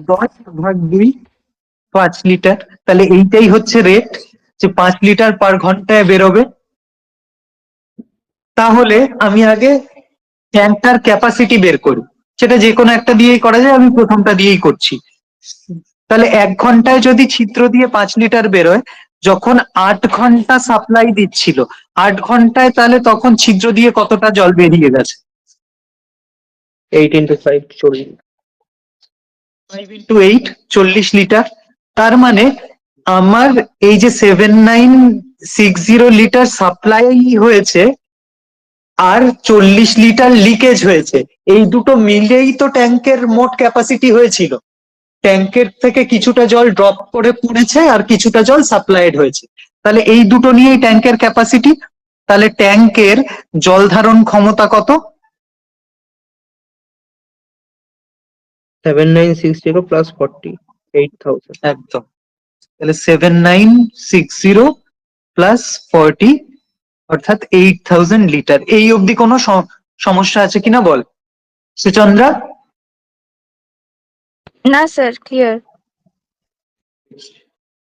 [SPEAKER 1] 10/2, 5 লিটার। তাহলে এইটাই হচ্ছে রেট, যে 5 লিটার পার ঘন্টায় বেরোবে। তাহলে আমি আগে ট্যাঙ্কটার ক্যাপাসিটি বের করি, সেটা যে কোনো একটা দিয়েই করা যায়, আমি প্রথমটা দিয়েই করছি। তাহলে 1 ঘন্টায় যদি ছিদ্র দিয়ে 5 লিটার বেরোয়, যখন 8 ঘন্টা সাপ্লাই দিচ্ছিল, 8 ঘন্টায় তাহলে তখন ছিদ্র দিয়ে কতটা জল বেরিয়ে গেছে?
[SPEAKER 4] 8 ইন্টু 5 40।
[SPEAKER 1] 5 into 8, 40 litre. তার মানে আমার এই যে 7960 লিটার সাপ্লাই হয়েছে আর 40 লিটার লিকেজ হয়েছে, এই দুটো মিলেই তো ট্যাঙ্কের মোট ক্যাপাসিটি হয়েছিল। ট্যাঙ্কের থেকে কিছুটা জল ড্রপ করে পড়েছে আর কিছুটা জল সাপ্লাইড হয়েছে। তাহলে এই দুটো নিয়েই ট্যাঙ্কের ক্যাপাসিটি। তাহলে ট্যাঙ্কের জল ধারণ ক্ষমতা কত?
[SPEAKER 4] 7960 plus 40, 8000.
[SPEAKER 1] একদম। তাহলে 7960 প্লাস 40 অর্থাৎ 8000 লিটার। এই অবধি কোনো সমস্যা আছে কিনা বল সুচন্দ্রা?
[SPEAKER 2] না স্যার, ক্লিয়ার।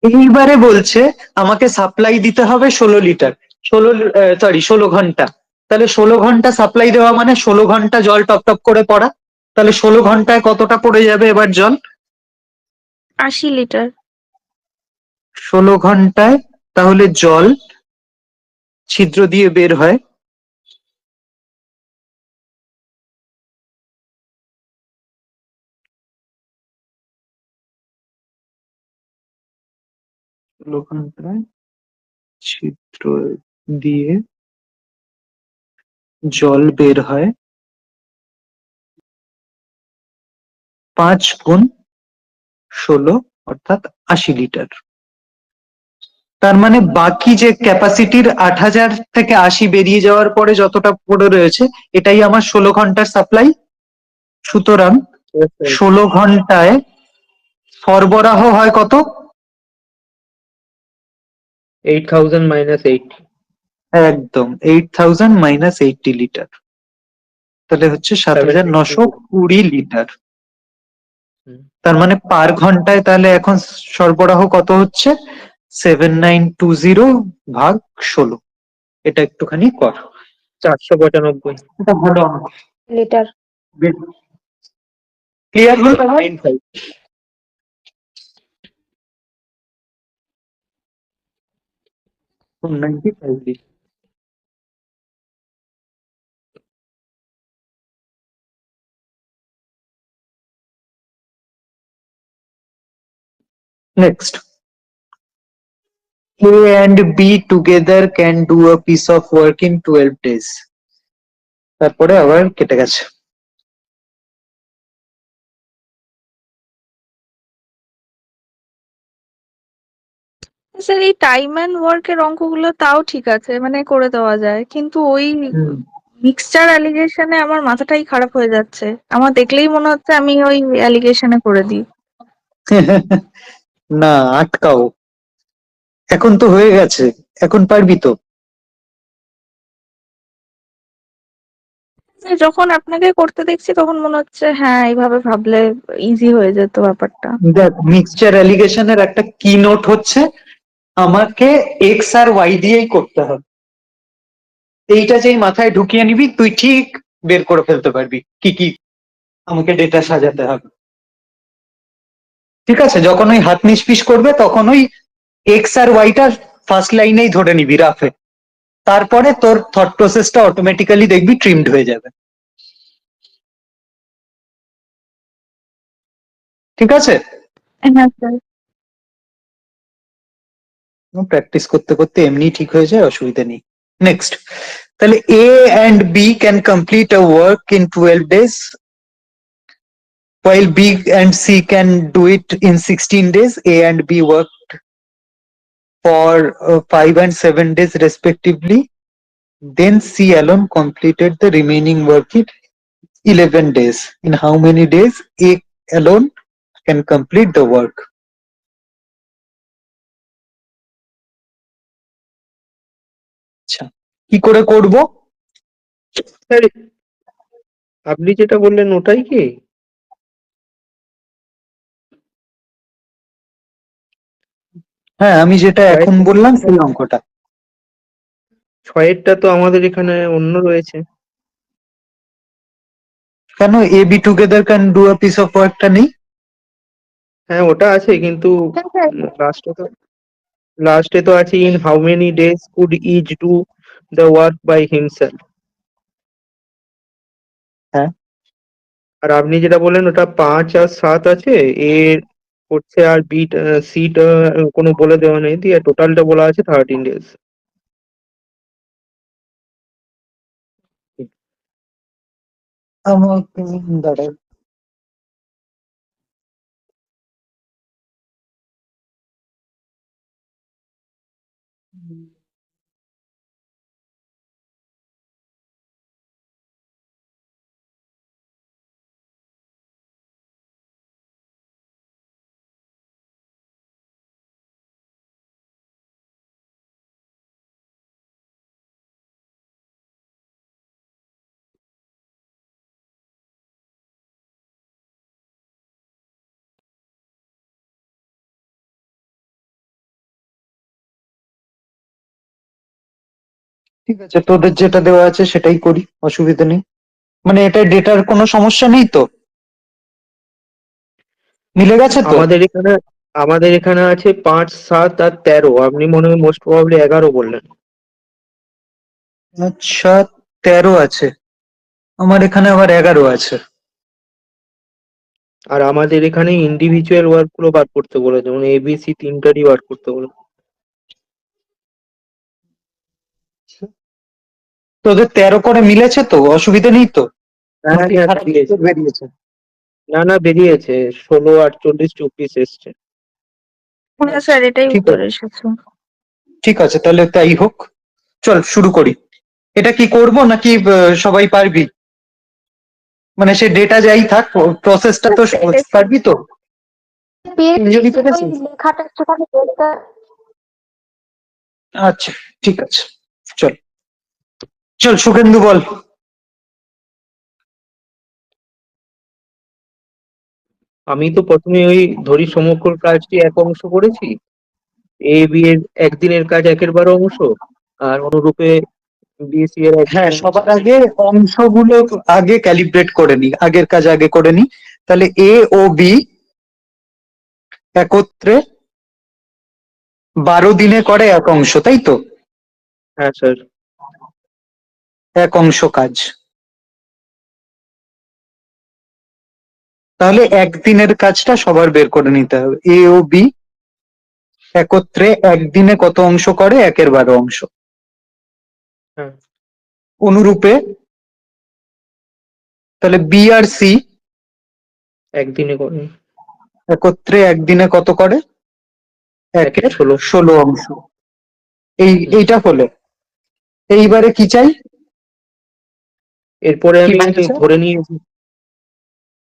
[SPEAKER 1] এইবারে বলছে আমাকে সাপ্লাই দিতে হবে 16 লিটার, 16 ঘন্টা। তাহলে 16 ঘন্টা সাপ্লাই দেওয়া মানে 16 ঘন্টা জল টপ টপ করে পড়া। তাহলে 16 ঘন্টায় কতটা পড়ে যাবে এবার জল?
[SPEAKER 2] 80 লিটার।
[SPEAKER 1] 16 ঘন্টায় তাহলে জল ছিদ্র দিয়ে বের হয় ঘন্টায় ছিদ্র দিয়ে জল বের হয় 5 × 16 অর্থাৎ 80 লিটার। তার মানে বাকি যে ক্যাপাসিটির 8000 থেকে 80 বেরিয়ে যাওয়ার পরে যতটা পড়ে রয়েছে এটাই আমার 16 ঘন্টার সাপ্লাই। সুতরাং
[SPEAKER 4] Yes, sir.
[SPEAKER 1] 16 ঘন্টায় সরবরাহ হয় কত?
[SPEAKER 4] 8000 minus 80.
[SPEAKER 1] একদম 8000 মাইনাস 80 লিটার। তাহলে হচ্ছে 7920 লিটার।
[SPEAKER 4] হুম।
[SPEAKER 1] তার মানে পার ঘন্টায় তাহলে এখন সরবরাহ কত হচ্ছে? 7920 ভাগ 16। এটা একটুখানি কর,
[SPEAKER 4] 495.
[SPEAKER 1] এটা ভালো অঙ্ক।
[SPEAKER 3] লিটার।
[SPEAKER 1] ক্লিয়ার হলো?
[SPEAKER 4] 95.
[SPEAKER 1] Next, A and B together can do a piece of work in 12 days. তারপরে আবার কেটে গেছে।
[SPEAKER 2] স্যার এই টাইম অ্যান্ড ওয়ার্কের অঙ্কগুলো তাও ঠিক আছে, মানে করে দেওয়া যায়, কিন্তু ওই মিক্সচার অ্যালিগেশনে আমার মাথাটাই খারাপ হয়ে যাচ্ছে। আমার দেখলেই মনে হচ্ছে আমি ওই অ্যালিগেশনে করে দিই।
[SPEAKER 1] না, আটকাও, এখন তো হয়ে গেছে, এখন পারবি তো?
[SPEAKER 2] যখন আপনাকে করতে দেখছি তখন মনে হচ্ছে হ্যাঁ এইভাবে ভাবলে ইজি হয়ে যেত ব্যাপারটা।
[SPEAKER 1] দেখ, মিক্সচার অ্যালিগেশনের একটা কি নোট হচ্ছে, আমাকে এক্স আর ওয়াই দিয়েই করতে হবে। এইটা যেই মাথায় ঢুকিয়ে নিবি তুই ঠিক বের করে ফেলতে পারবি কি কি আমাকে ডেটা সাজাতে হবে। ঠিক আছে, যখন ওই হাত নিষ্পিস করবে তখন ওই এক্স আর ওয়াইটা ফার্স্ট লাইনেই ধরে নিবি রাফে। তারপরে তোর থট প্রসেসটা অটোমেটিক্যালি দেখবি ট্রিমড হয়ে যাবে। ঠিক আছে,
[SPEAKER 2] হ্যাঁ স্যার।
[SPEAKER 1] প্র্যাকটিস করতে করতে এমনি ঠিক হয়ে যায়, অসুবিধা নেই। নেক্সট, তাহলে A and B can complete a work in 12 days while B and C can do it in 16 days. A and B worked for 5 and 7 days respectively. Then C alone completed the remaining work in 11 days. In how many days A alone can complete the work? আচ্ছা, কি করে করব?
[SPEAKER 4] Sir, আপনি যেটা বললেন ওটাই কি?
[SPEAKER 1] হ্যাঁ, আমি যেটা এখন বললাম সেই অঙ্কটা।
[SPEAKER 4] 6 তো আমাদের এখানে অন্য রয়েছে।
[SPEAKER 1] কেন A B together can do a piece of ওয়ার্কটা নেই?
[SPEAKER 4] হ্যাঁ, ওটা আছে, কিন্তু লাস্টে তো আছে in how many days could each do the work by himself.
[SPEAKER 1] হ্যাঁ,
[SPEAKER 4] আর আপনি যেটা বললেন ওটা 5 আর 7 আছে, এ করছে আর বি সিটা কোনো বলে দেওয়া নেই, দিয়ে টোটালটা বলা আছে 13 ডেজ।
[SPEAKER 1] আমাকে দাঁড়াও, ঠিক আছে, তোদের যেটা দেওয়া আছে সেটাই করি, অসুবিধা নেই। মানে এটা ডেটার কোনো সমস্যা নেই তো? মিলে গেছে তো?
[SPEAKER 4] আমাদের এখানে আছে 5, 7 আর 13। আপনি মনে হয় মোস্ট প্রবাবলি 11 বললেন।
[SPEAKER 1] আচ্ছা, 13 আছে, আমার এখানে আবার 11 আছে।
[SPEAKER 4] আর আমাদের এখানে ইন্ডিভিজুয়াল ওয়ার্ক গুলো বার করতে বলে, যেমন এবিসি তিনটারই বার করতে বলে।
[SPEAKER 1] তোদের 13 করে মিলেছে তো, অসুবিধা নেই তো?
[SPEAKER 4] হ্যাঁ
[SPEAKER 1] নাকি
[SPEAKER 4] হ্যাঁ
[SPEAKER 1] খারাপ
[SPEAKER 4] বেরিয়েছে।
[SPEAKER 1] কিছু বেরিয়েছে?
[SPEAKER 4] না বেরিয়েছে, 16, 48, 24 এসছে।
[SPEAKER 2] হ্যাঁ
[SPEAKER 1] আচ্ছা,
[SPEAKER 2] স্যার, এটাই
[SPEAKER 1] ঠিক
[SPEAKER 2] উত্তর
[SPEAKER 1] আছে,
[SPEAKER 2] এসেছে।
[SPEAKER 1] ঠিক আছে, তাহলে তাই হোক। চল শুরু করি। এটা কি করব নাকি সবাই পারবি? মানে সে ডেটা যাই থাক, প্রসেসটা তো পারবি তো? যদি
[SPEAKER 3] ওই
[SPEAKER 1] পেরেছিস?
[SPEAKER 3] লেখাটা একটুখানি বলতে।
[SPEAKER 1] আচ্ছা, ঠিক আছে, চল। চল সুখেন্দু বল।
[SPEAKER 4] আমি তো প্রথমে ওই ধরি সমগ্র কাজটি এক অংশ করেছি, এ বি এর একদিনের কাজ 1/12 অংশ, আর অনুরূপে বি সি এর
[SPEAKER 1] হ্যাঁ,
[SPEAKER 4] একদিনের।
[SPEAKER 1] সবার আগে অংশগুলো আগে ক্যালিব্রেট করে নি, আগের কাজ আগে করে নি। তাহলে এ ও বি একত্রে 12 দিনে করে এক অংশ, তাই তো?
[SPEAKER 4] হ্যাঁ স্যার।
[SPEAKER 1] এক অংশ কাজ। তাহলে একদিনের কাজটা সবার বের করে নিতে হবে। এ ও বি একত্রে একদিনে কত অংশ করে? 1/12 অংশ।
[SPEAKER 4] হ্যাঁ,
[SPEAKER 1] অনুরূপে তাহলে বি আর সি
[SPEAKER 4] একদিনে করে
[SPEAKER 1] একত্রে একদিনে কত করে?
[SPEAKER 4] 1 এর
[SPEAKER 1] 1/16
[SPEAKER 4] 16।
[SPEAKER 1] অংশ। এইটা হলো। এইবারে কি চাই?
[SPEAKER 4] এরপরে
[SPEAKER 1] কি
[SPEAKER 4] আমি
[SPEAKER 1] বলছে?
[SPEAKER 4] ধরে নিয়েছি,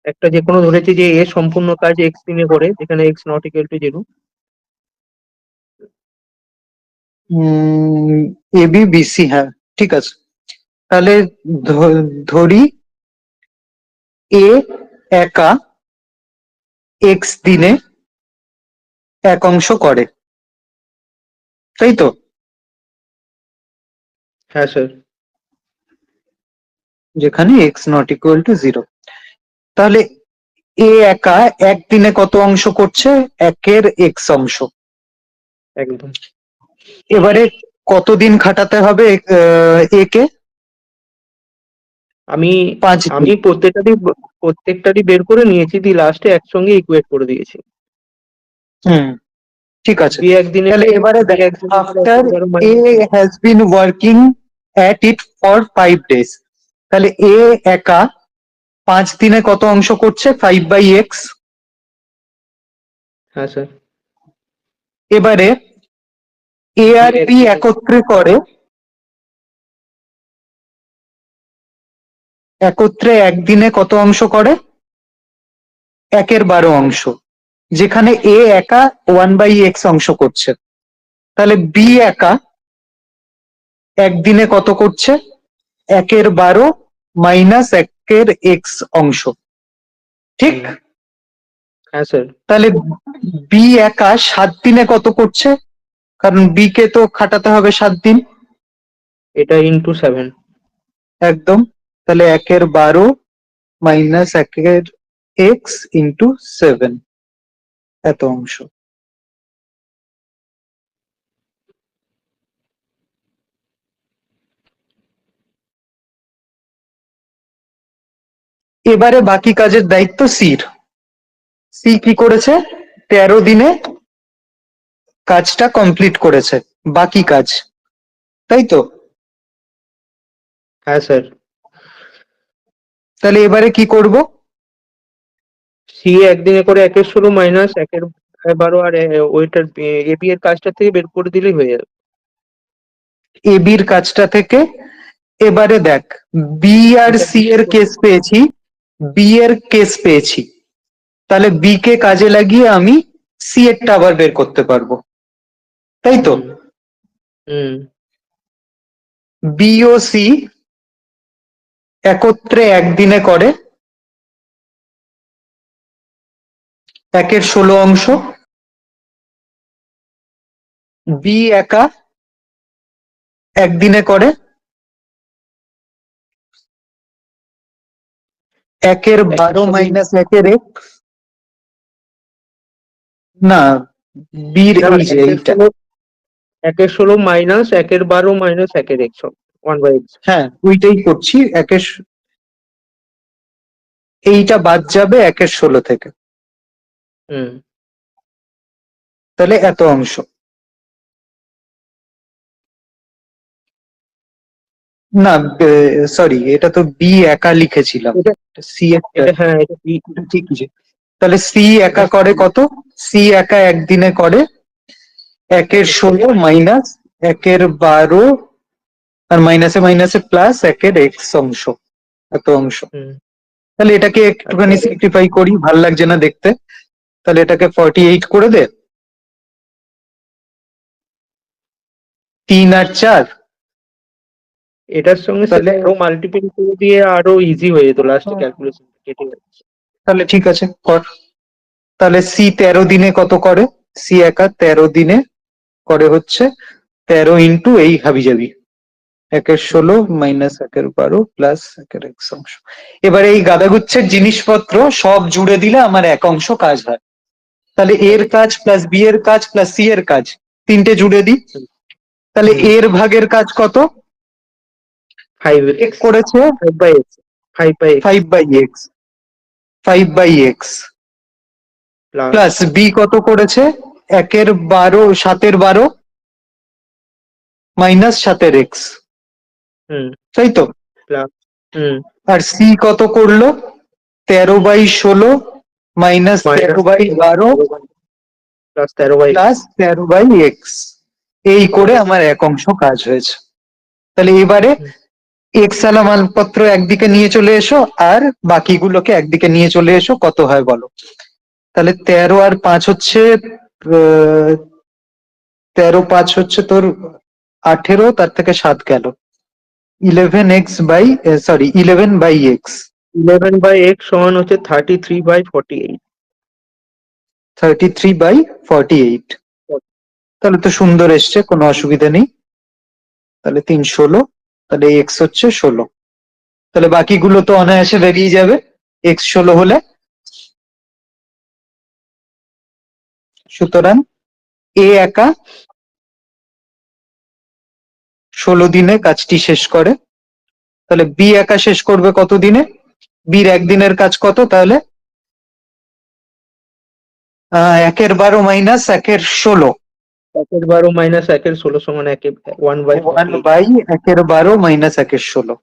[SPEAKER 4] একটা যে কোনো ধরেছি যে এ সম্পূর্ণ কাজ এক্স দিনে করে, যেখানে x naught equal to 0।
[SPEAKER 1] A B B C, হ্যাঁ, ঠিক আছে। তাহলে ধরি এ একা এক্স দিনে এক অংশ করে, তাই তো?
[SPEAKER 4] হ্যাঁ স্যার।
[SPEAKER 1] যেখানে এক্স নট ইকুয়াল টু 0। তাহলে এ একা একদিনে কত অংশ করছে? 1/x অংশ।
[SPEAKER 4] একদম।
[SPEAKER 1] এবারে কতদিন খাটাতে হবে এ কে?
[SPEAKER 4] আমি
[SPEAKER 1] 5 দিন।
[SPEAKER 4] আমি প্রত্যেকটারই বের করে নিয়েছি, দিয়ে লাস্টে একসঙ্গে ইকুয়েট করে দিয়েছি।
[SPEAKER 1] হুম, ঠিক আছে।
[SPEAKER 4] বি একদিনে
[SPEAKER 1] তাহলে এবারে
[SPEAKER 4] বি
[SPEAKER 1] দেখ,
[SPEAKER 4] একদিনে করে
[SPEAKER 1] after
[SPEAKER 4] 1/12
[SPEAKER 1] A
[SPEAKER 4] minus.
[SPEAKER 1] Has been working at it for 5 days, তাহলে এ একা 5 দিনে কত অংশ করছে? 5/x।
[SPEAKER 4] হ্যাঁ স্যার।
[SPEAKER 1] এবারে এ
[SPEAKER 4] বি
[SPEAKER 1] আর বি
[SPEAKER 4] একদিনে
[SPEAKER 1] একত্রে একদিনে কত অংশ করে? 1/12 অংশ, যেখানে এ একা 1/x অংশ করছে। তাহলে বি একা একদিনে কত করছে? 1/12 মাইনাস 1/x অংশ, ঠিক?
[SPEAKER 4] হুম, হ্যাঁ স্যার।
[SPEAKER 1] তাহলে বি একা 7 দিনে কত করছে? কারণ বি কে তো খাটাতে হবে 7 দিন।
[SPEAKER 4] এটা ইনটু 7।
[SPEAKER 1] একদম। তাহলে 1/12 মাইনাস 1/x ইন্টু 7, এত অংশ। এবারে বাকি কাজের দায়িত্ব সির। সি কি করেছে? 13 দিনে কাজটা কমপ্লিট করেছে, বাকি কাজ, তাই তো?
[SPEAKER 4] হ্যাঁ স্যার।
[SPEAKER 1] তাহলে এবারে কি করব?
[SPEAKER 4] সি একদিনে করে 1/16 মাইনাস 1/12, আর ওইটার এবি এর কাজটা থেকে বের করে দিলেই হয়ে যাবে।
[SPEAKER 1] এ বির কাজটা থেকে। এবারে দেখ, বি আর
[SPEAKER 4] এটা
[SPEAKER 1] সি এর কেস পেয়েছি, বি এর কেস পেয়েছি। তাহলে বি কে কাজে লাগিয়ে আমি সি এরটা আবার বের করতে পারবো, তাই তো?
[SPEAKER 4] হুম হুম।
[SPEAKER 1] বি ও সি একত্রে একদিনে করে 1/16 অংশ। বি একা একদিনে করে একের 12 মাইনাস একের এক, না বীর
[SPEAKER 4] না,
[SPEAKER 1] এই যে এইটা,
[SPEAKER 4] একের 16 মাইনাস একের 12 মাইনাস একের এক 1/x।
[SPEAKER 1] হ্যাঁ ওইটাই করছি। এইটা বাদ যাবে 1/16 থেকে,
[SPEAKER 4] হুম।
[SPEAKER 1] তাহলে এত অংশ। না সরি, এটা তো বি একা লিখেছিলাম,
[SPEAKER 4] এটা
[SPEAKER 1] সি একটা,
[SPEAKER 4] এটা হ্যাঁ, এটা
[SPEAKER 1] এটা ঠিক আছে। তাহলে সি একা করে কত? সি একা একদিনে করে 1/16 মাইনাস 1/12 আর মাইনাসে মাইনাসে প্লাস 1/x অংশ, এত অংশ।
[SPEAKER 4] হুম।
[SPEAKER 1] তাহলে এটাকে একটুখানি
[SPEAKER 4] আচ্ছা,
[SPEAKER 1] সিম্পলিফাই করি, ভাল লাগছে না দেখতে। তাহলে এটাকে 48 করে দে, 3 আর 4,
[SPEAKER 4] এটার সঙ্গে
[SPEAKER 1] তাহলে
[SPEAKER 4] আরো মাল্টিপ্লাই করে দিয়ে আরো ইজি হয়ে যেত, লাস্টে ক্যালকুলেশন কেটে যাচ্ছে।
[SPEAKER 1] তাহলে ঠিক আছে কর। তাহলে সি 13 দিনে কত করে? সি একা 13 দিনে করে হচ্ছে 13 ইন্টু এই হাবিজাবি 1/16 মাইনাস 1/12 প্লাস 1/x অংশ। এবারে এই গাদাগুচ্ছের জিনিসপত্র সব জুড়ে দিলে আমার এক অংশ কাজ হয়। তাহলে এর কাজ প্লাস বি এর কাজ প্লাস সি এর কাজ, তিনটে জুড়ে দিই। তাহলে
[SPEAKER 4] হুম।
[SPEAKER 1] এর ভাগের কাজ কত?
[SPEAKER 4] 5x
[SPEAKER 1] করেছে
[SPEAKER 4] 5/x 5/x
[SPEAKER 1] 5/x, 5/x
[SPEAKER 4] plus
[SPEAKER 1] plus B কত করেছে? 1/12 7/12 মাইনাস 7/x,
[SPEAKER 4] হুম
[SPEAKER 1] তাই তো?
[SPEAKER 4] প্লাস হুম
[SPEAKER 1] আর সি কত করলো? 13/16 minus 13/12
[SPEAKER 4] plus 13/x।
[SPEAKER 1] Plus 13/x, এই করে আমার এক অংশ কাজ হয়েছে। তাহলে এবারে
[SPEAKER 4] হুম।
[SPEAKER 1] এক্স আলা মালপত্র একদিকে নিয়ে চলে এসো আর বাকিগুলোকে একদিকে নিয়ে চলে এসো, কত হয় বলো? তাহলে 13 আর 5 হচ্ছে 13 5 হচ্ছে তোর 18, তার থেকে 7 গেল 11x by, sorry 11/x,
[SPEAKER 4] 11/x সমান হচ্ছে 33/48।
[SPEAKER 1] 33/48। তাহলে তো সুন্দর এসছে, কোনো অসুবিধা নেই। তাহলে 316, তাহলে এক্স হচ্ছে 16। তাহলে বাকিগুলো তো অনায়াসে বেরিয়ে যাবে এক্স 16 হলে। সুতরাং এ একা 16 দিনে কাজটি শেষ করে। তাহলে বি একা শেষ করবে কত দিনে? বির একদিনের কাজ কত তাহলে? 1/12 মাইনাস 1/16,
[SPEAKER 4] 1/12 মাইনাস 1/16 সমান 1/48।
[SPEAKER 1] 1/12 মাইনাস 1/16,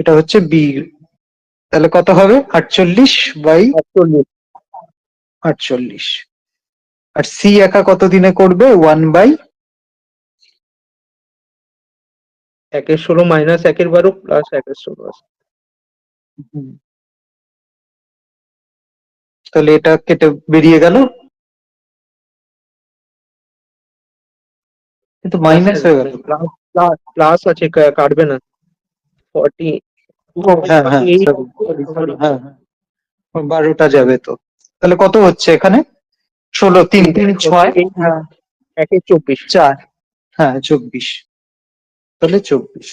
[SPEAKER 1] এটা হচ্ছে বি। তাহলে কত হবে? 48/48।
[SPEAKER 4] 48।
[SPEAKER 1] আর সি একা কত দিনে করবে?
[SPEAKER 4] 1/16 মাইনাস 1/12 প্লাস 1/16।
[SPEAKER 1] তাহলে এটা কেটে বেরিয়ে গেল, কিন্তু মাইনাস হয়ে গেল।
[SPEAKER 4] প্লাস আছে, কাটবে না। 40
[SPEAKER 1] হ্যাঁ হ্যাঁ
[SPEAKER 4] 48।
[SPEAKER 1] সরি, হ্যাঁ হ্যাঁ 12টা যাবে তো। তাহলে কত হচ্ছে এখানে? 16, 3 3 6, হ্যাঁ
[SPEAKER 4] 1/24।
[SPEAKER 1] 4, হ্যাঁ 24, তাহলে 24।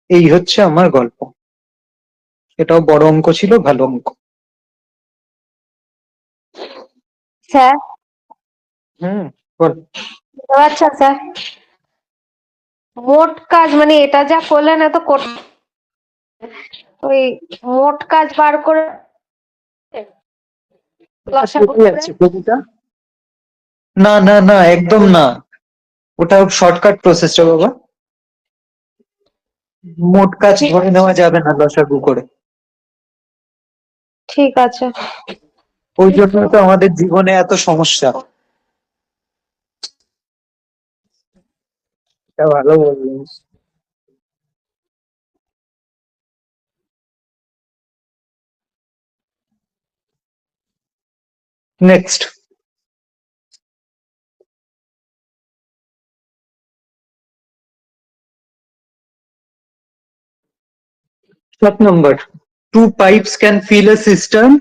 [SPEAKER 1] এই হচ্ছে আমার গল্প। এটাও বড় অঙ্ক ছিল, ভালো অঙ্ক।
[SPEAKER 3] স্যার,
[SPEAKER 1] হুম, বল।
[SPEAKER 3] আচ্ছা স্যার, মোট কাজ মানে এটা যা করলেন এত ওই মোট কাজ বার করে লসাগু
[SPEAKER 1] কোথায়
[SPEAKER 3] করে
[SPEAKER 1] যাচ্ছে প্রভুটা? না না না, একদম না, ওটা শর্টকাট প্রসেসটা বাবা। মোট কাজ
[SPEAKER 3] ঠিক
[SPEAKER 1] ধরে নেওয়া যাবে না লসাগু করে।
[SPEAKER 3] ঠিক আছে।
[SPEAKER 1] ওই জন্য তো আমাদের জীবনে এত সমস্যা।
[SPEAKER 4] এটা ভালো বললেন।
[SPEAKER 1] Next, 7 number, 2 pipes can fill a cistern।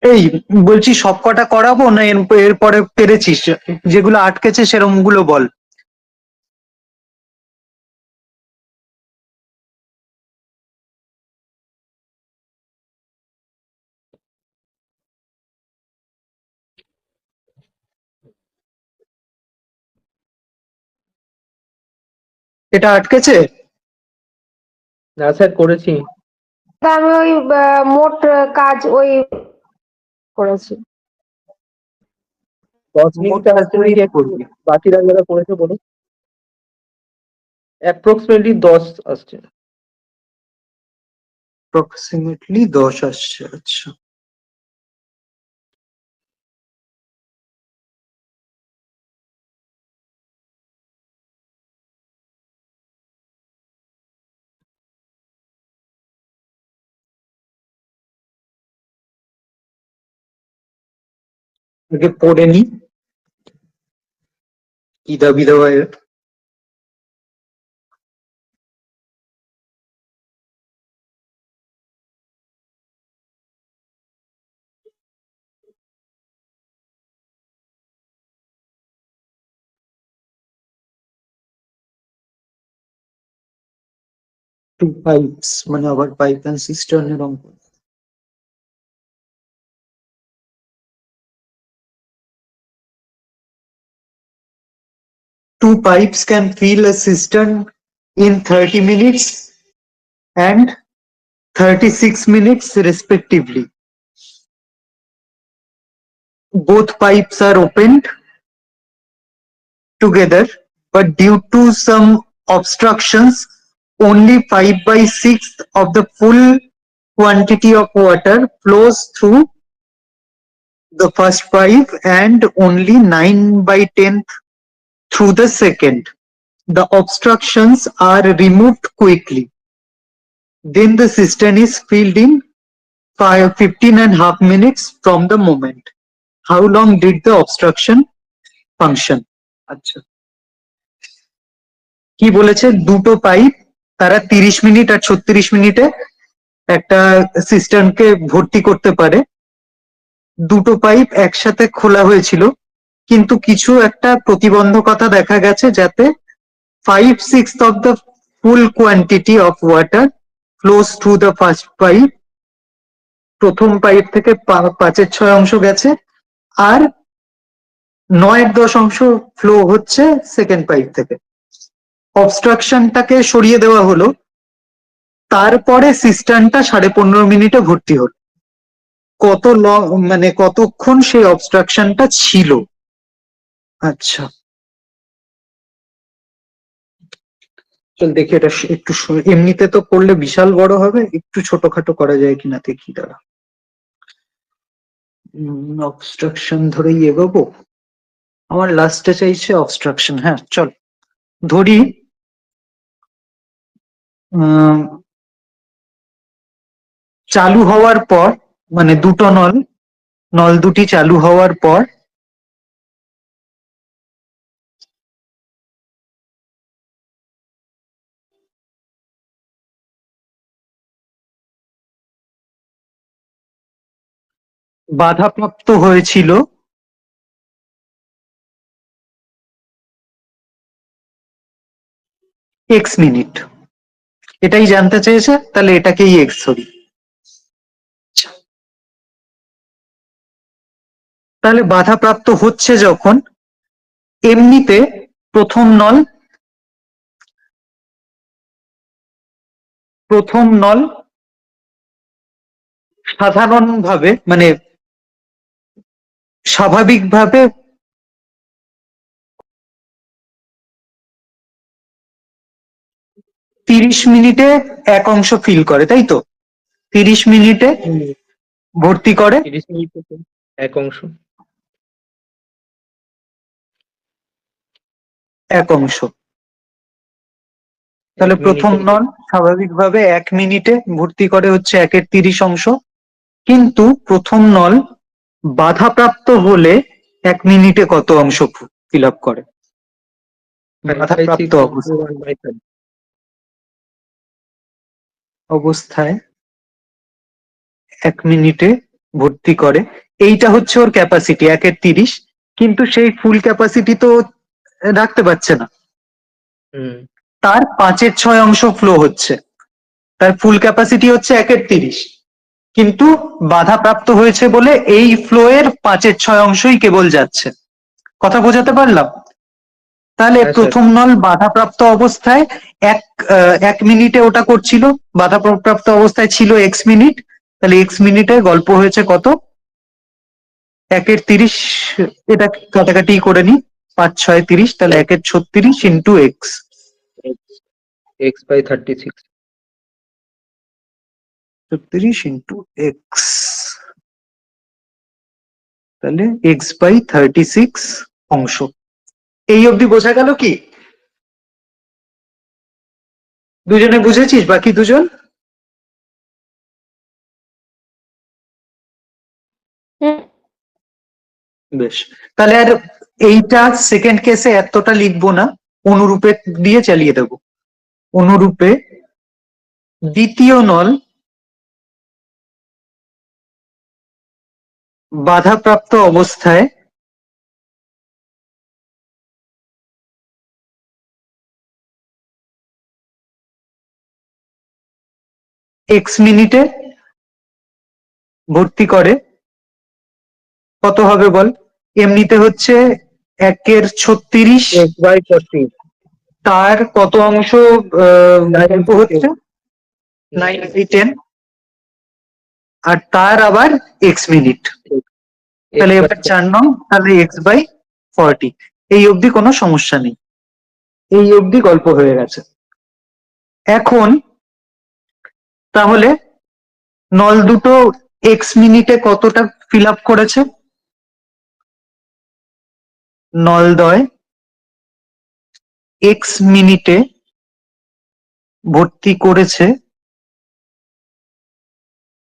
[SPEAKER 1] এই বলছি সবকটা করাবো না এরপরে পেরেছিস? যেগুলো আটকেছে সেরকম গুলো বল। এটা আটকেছে?
[SPEAKER 4] না স্যার, করেছি।
[SPEAKER 3] তা আমি ওই মোট কাজ ওই করেছি।
[SPEAKER 4] 10 মিনিট আসছে নাকি, একটু বাকিরা যারা করেছে বলুন। অ্যাপ্রক্সিমেটলি 10 আসছে।
[SPEAKER 1] অ্যাপ্রক্সিমেটলি 10 আসছে, আচ্ছা। আগে পড়ে নি ইদা বিধবায়। টু পাইপস মানে আবার পাইপ অ্যান্ড সিস্টার্নের অঙ্ক। Two pipes can fill a cistern in 30 minutes and 36 minutes respectively. Both pipes are opened together, but due to some obstructions, only 5/6 of the full quantity of water flows through the first pipe and only 9/10 through the second. The obstructions are removed quickly. Then the cistern is filled in 15.5 minutes from the moment. How long did the obstruction function? আচ্ছা, কি বলেছে, দুটো pipe তারা 30 minute আর 36 মিনিটে একটা সিস্টেমকে ভর্তি করতে পারে। দুটো পাইপ একসাথে খোলা হয়েছিল, কিন্তু কিছু একটা প্রতিবন্ধকতা দেখা গেছে, যাতে 5/6 of the full quantity of water flows through the first pipe. প্রথম পাইপ থেকে 5/6 অংশ গেছে, আর 9/10 অংশ ফ্লো হচ্ছে সেকেন্ড পাইপ থেকে। অবস্ট্রাকশনটাকে সরিয়ে দেওয়া হলো, তারপরে সিস্টেমটা 15.5 মিনিটে ভর্তি হলো। কত মানে কতক্ষণ সেই অবস্ট্রাকশনটা ছিল? আচ্ছা, চল দেখি এটা একটু এমনিতে তো করলে বিশাল বড় হবে, একটু ছোটখাটো করা যায় কিনা দেখি। দাঁড়া, অবস্ট্রাকশন ধরেই এগোবো। আমার লাস্টে চাইছে অবস্ট্রাকশন। হ্যাঁ চল ধরি চালু হওয়ার পর, মানে দুটো নল দুটি চালু হওয়ার পর বাধাপ্রাপ্ত হয়েছিল এক্স মিনিট। এটাই জানতে চেয়েছে, তাহলে এটাকেই এক্স ধরি। তাহলে বাধাপ্রাপ্ত হচ্ছে যখন, এমনিতে প্রথম নল সাধারণভাবে মানে স্বাভাবিকভাবে 30 মিনিটে এক অংশ ফিল করে, তাই তো? 30 মিনিটে ভর্তি করে
[SPEAKER 4] 30 মিনিট এক অংশ।
[SPEAKER 1] তাহলে
[SPEAKER 4] এক
[SPEAKER 1] প্রথম
[SPEAKER 4] মিনিটে।
[SPEAKER 1] নল স্বাভাবিকভাবে 1 মিনিটে ভর্তি করে হচ্ছে 1/30 অংশ, কিন্তু প্রথম নল বাধাপ্রাপ্ত হলে 1 মিনিটে কত অংশ ফিল আপ করে? বাধাপ্রাপ্ত অবস্থায় 1 মিনিটে ভর্তি করে, এইটা হচ্ছে ওর ক্যাপাসিটি 1/30, কিন্তু সেই ফুল ক্যাপাসিটি তো রাখতে পারছে না, তার 5/6 অংশ ফ্লো হচ্ছে। তার ফুল ক্যাপাসিটি হচ্ছে 1/30, কিন্তু বাধাপ্রাপ্ত হয়েছে বলে এই ফ্লো এর 5/6 অংশই কেবল যাচ্ছে। কথা বোঝাতে পারলাম? তাহলে
[SPEAKER 4] হ্যাঁ স্যার।
[SPEAKER 1] প্রথম নল বাধাপ্রাপ্ত অবস্থায় এক 1 মিনিটে ওটা করছিল, বাধাপ্রাপ্ত অবস্থায় ছিল এক্স মিনিট, তাহলে এক্স মিনিটে গল্প হয়েছে কত, 1/30, এটা কাটাকাটি করে নি, 5 6 30, তাহলে 1/36 into x,
[SPEAKER 4] x/36।
[SPEAKER 1] 36 into x, তাহলে x/36 অংশ। এই অবধি বোঝা গেল কি? দুজনে বুঝেছিস? বাকি দুজন?
[SPEAKER 3] হুম।
[SPEAKER 1] বেশ, তাহলে আর এইটা সেকেন্ড কেসে এতটা লিখবো না, অনুরূপে দিয়ে চালিয়ে দেবো। অনুরূপে দ্বিতীয় নল বাধাপ্রাপ্ত অবস্থায় এক্স মিনিটে ভর্তি করে, কত হবে বল? এমনিতে হচ্ছে 1/36,
[SPEAKER 4] x/40।
[SPEAKER 1] তার কত অংশ গল্প হচ্ছে? 9/10, আর তার আবার এক্স মিনিট, তাহলে এবার 4 নং, তাহলে x/40। এই অবধি কোনো সমস্যা নেই, এই অবধি গল্প হয়ে গেছে। এখন তাহলে নল দুটো এক্স মিনিটে কতটা ফিল আপ করেছে? নলদ্বয় এক্স মিনিটে ভর্তি করেছে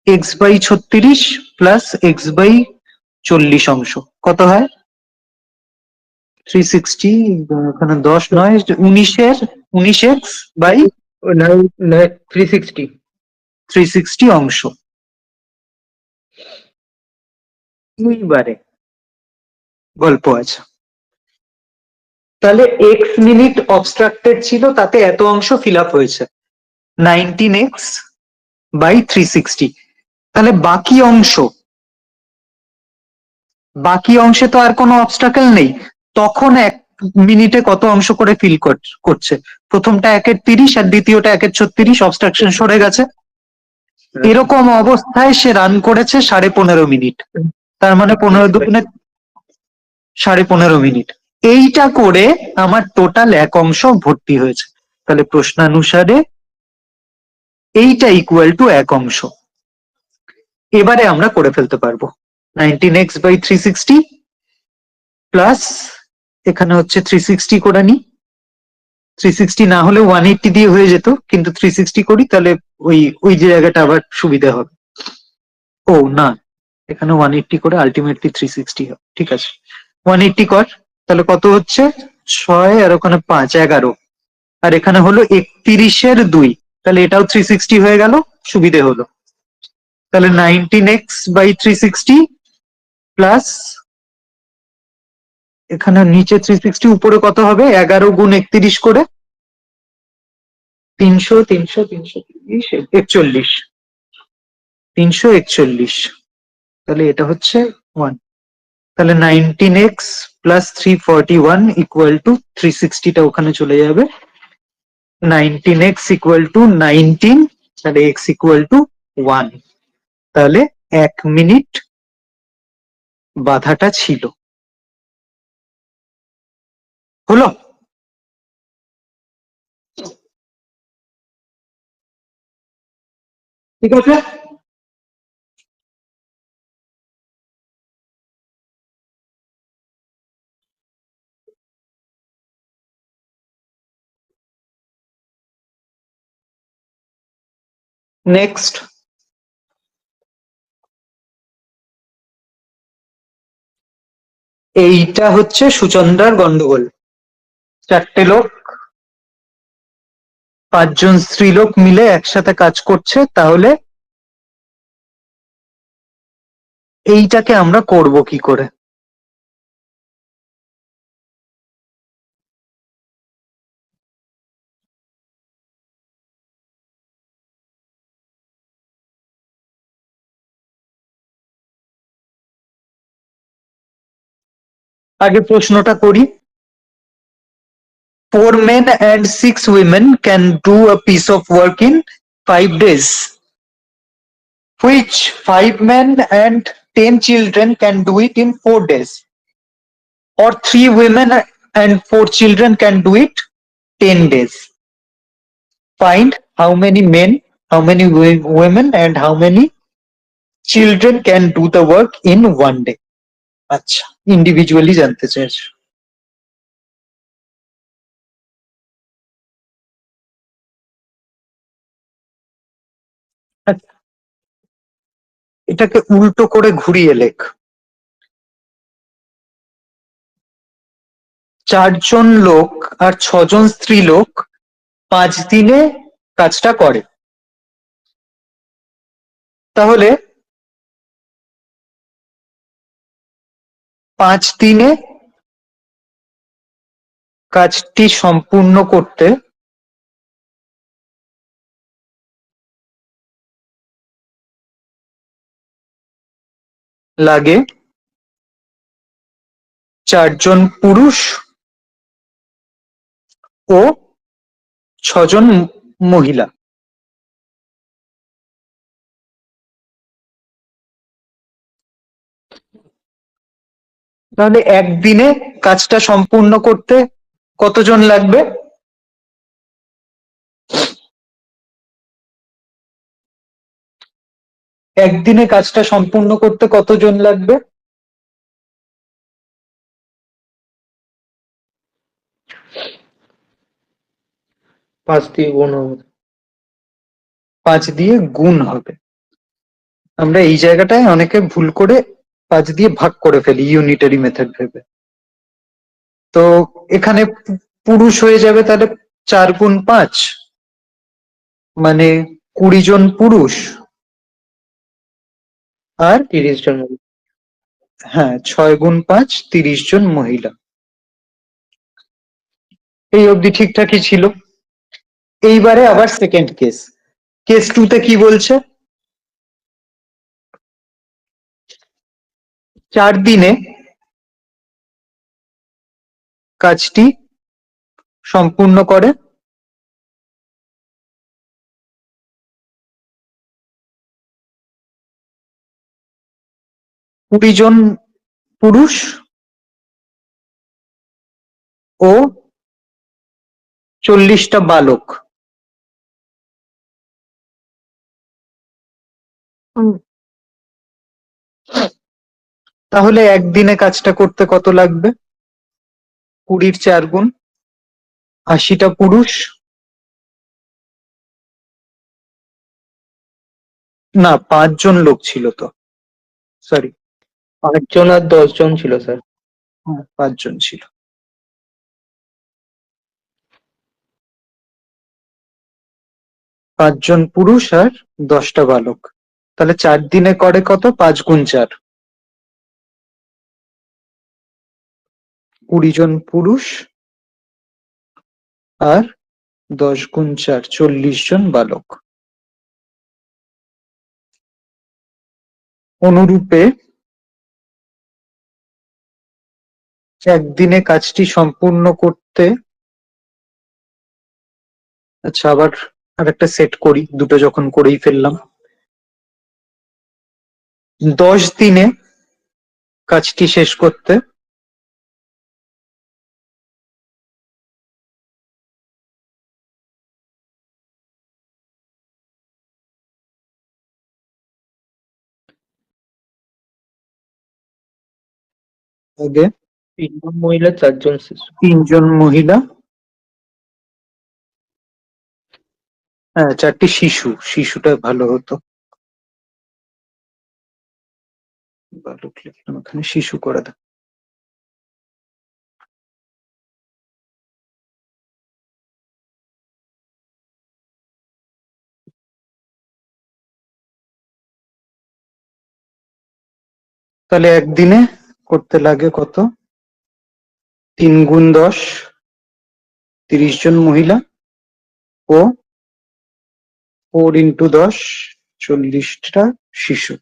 [SPEAKER 1] x/36 প্লাস x/40 অংশ, কত হয়? 360, ওখানে 10 নয়,
[SPEAKER 4] 360।
[SPEAKER 1] 360 অংশ। এইবারে গল্প আছে, তাহলে এক্স মিনিট অবস্ট্রাক্টেড ছিল, তাতে এত অংশ ফিল আপ হয়েছে, 19x/360। তাহলে বাকি অংশে তো আর কোনো অবস্ট্রাকল নেই, তখন 1 মিনিটে কত অংশ করে ফিল করছে? প্রথমটা 1/30 আর দ্বিতীয়টা 1/36, অবস্ট্রাকশন সরে গেছে। এরকম অবস্থায় সে রান করেছে 15.5 মিনিট, তার মানে 15 দুগুণে 15.5 মিনিট। এইটা করে আমার টোটাল এক অংশ ভর্তি হয়েছে, তাহলে প্রশ্নানুসারে এইটা ইকুয়াল টু এক অংশ। এবারে আমরা করে ফেলতে পারবো 19x/360 প্লাস, এখানে হচ্ছে 360 করে নি, 360 না হলে 180 দিয়ে হয়ে যেত, কিন্তু 360 করি, তাহলে ওই ওই যে জায়গাটা আবার সুবিধা হবে। ও না, এখানে 180 করে আলটিমেটলি 360 হবে, ঠিক আছে 180 কর, তাহলে কত হচ্ছে? 6 আর ওখানে 5, 11, আর এখানে হলো 31/2, তাহলে এটাও 360 হয়ে গেল, সুবিধে হলো। তাহলে 19x/360 প্লাস, এখানে নিচে 360, উপরে কত হবে? 11 গুণ 31 করে 300, 300, 330, 41, 341, তাহলে এটা হচ্ছে 1। তাহলে 19x প্লাস 341 ইকুয়াল টু 360টা ওখানে চলে যাবে, 19x ইকুয়াল টু 19, তাহলে x ইকুয়াল টু 1, তাহলে 1 মিনিট বাধাটা ছিল। হলো? ঠিক আছে, নেক্সট। এইটা হচ্ছে সুচন্দ্রার গন্ডগোল। 4টে লোক, 5জন স্ত্রীলোক মিলে একসাথে কাজ করছে, তাহলে এইটাকে আমরা করব কি করে? আগে প্রশ্নটা করি। 4 men and 6 women can do a piece of work in 5 days, which 5 men and 10 children can do it in 4 days, or 3 women and 4 children can do it 10 days. Find how many men, how many women and how many children can do the work in 1 day. আচ্ছা, individually জানতে চাইছো। আচ্ছা, এটাকে উল্টো করে ঘুরিয়ে লেখ। 4 জন লোক আর 6 জন স্ত্রী লোক 5 দিনে কাজটা করে, তাহলে 5 দিনে কাজটি সম্পূর্ণ করতে লাগে 4 জন পুরুষ ও 6 জন মহিলা। তাহলে একদিনে কাজটা সম্পূর্ণ করতে কতজন লাগবে? একদিনে কাজটা সম্পূর্ণ করতে কতজন লাগবে?
[SPEAKER 4] 5 দিয়ে গুণ হবে।
[SPEAKER 1] 5 দিয়ে গুণ হবে। আমরা এই জায়গাটায় অনেকে ভুল করে 5 দিয়ে ভাগ করে ফেলি ইউনিটারি মেথড ভেবে। তো এখানে পুরুষ হয়ে যাবে তাহলে 4 গুণ 5 মানে 20 জন পুরুষ আর
[SPEAKER 4] 30 জন মহিলা।
[SPEAKER 1] হ্যাঁ 6 গুণ 5 30 জন মহিলা। এই অবধি ঠিকঠাকই ছিল। এইবারে আবার সেকেন্ড কেস, কেস 2 তে কি বলছে? 4 দিনে কাজটি সম্পূর্ণ করে 20 জন পুরুষ ও 40টা বালক। তাহলে একদিনে কাজটা করতে কত লাগবে? 20 র 4 গুণ 80টা পুরুষ, না 5 জন লোক ছিল তো, সরি
[SPEAKER 4] 5 জন আর 10 জন ছিল স্যার।
[SPEAKER 1] 5 জন ছিল। 5 জন পুরুষ আর 10টা বালক। তাহলে 4 দিনে করে কত? 5 গুণ 4 20 জন পুরুষ আর 10 গুণ 4 40 জন বালক। অনুরূপে একদিনে কাজটি সম্পূর্ণ করতে, আচ্ছা আবার আরেকটা সেট করি, দুটো যখন করেই ফেললাম। 10 দিনে কাজটি শেষ করতে আগে
[SPEAKER 4] 3 জন মহিলা 4 জন শিশু।
[SPEAKER 1] 3 জন মহিলা, হ্যাঁ 4টি শিশু, শিশুটা ভালো হতো, বালক লিখলাম এখানে, শিশু করে দাও। তাহলে একদিনে করতে লাগে কত? 3 গুণ 10 30 জন মহিলা ও 4 ইন্টু 10 40টা শিশু।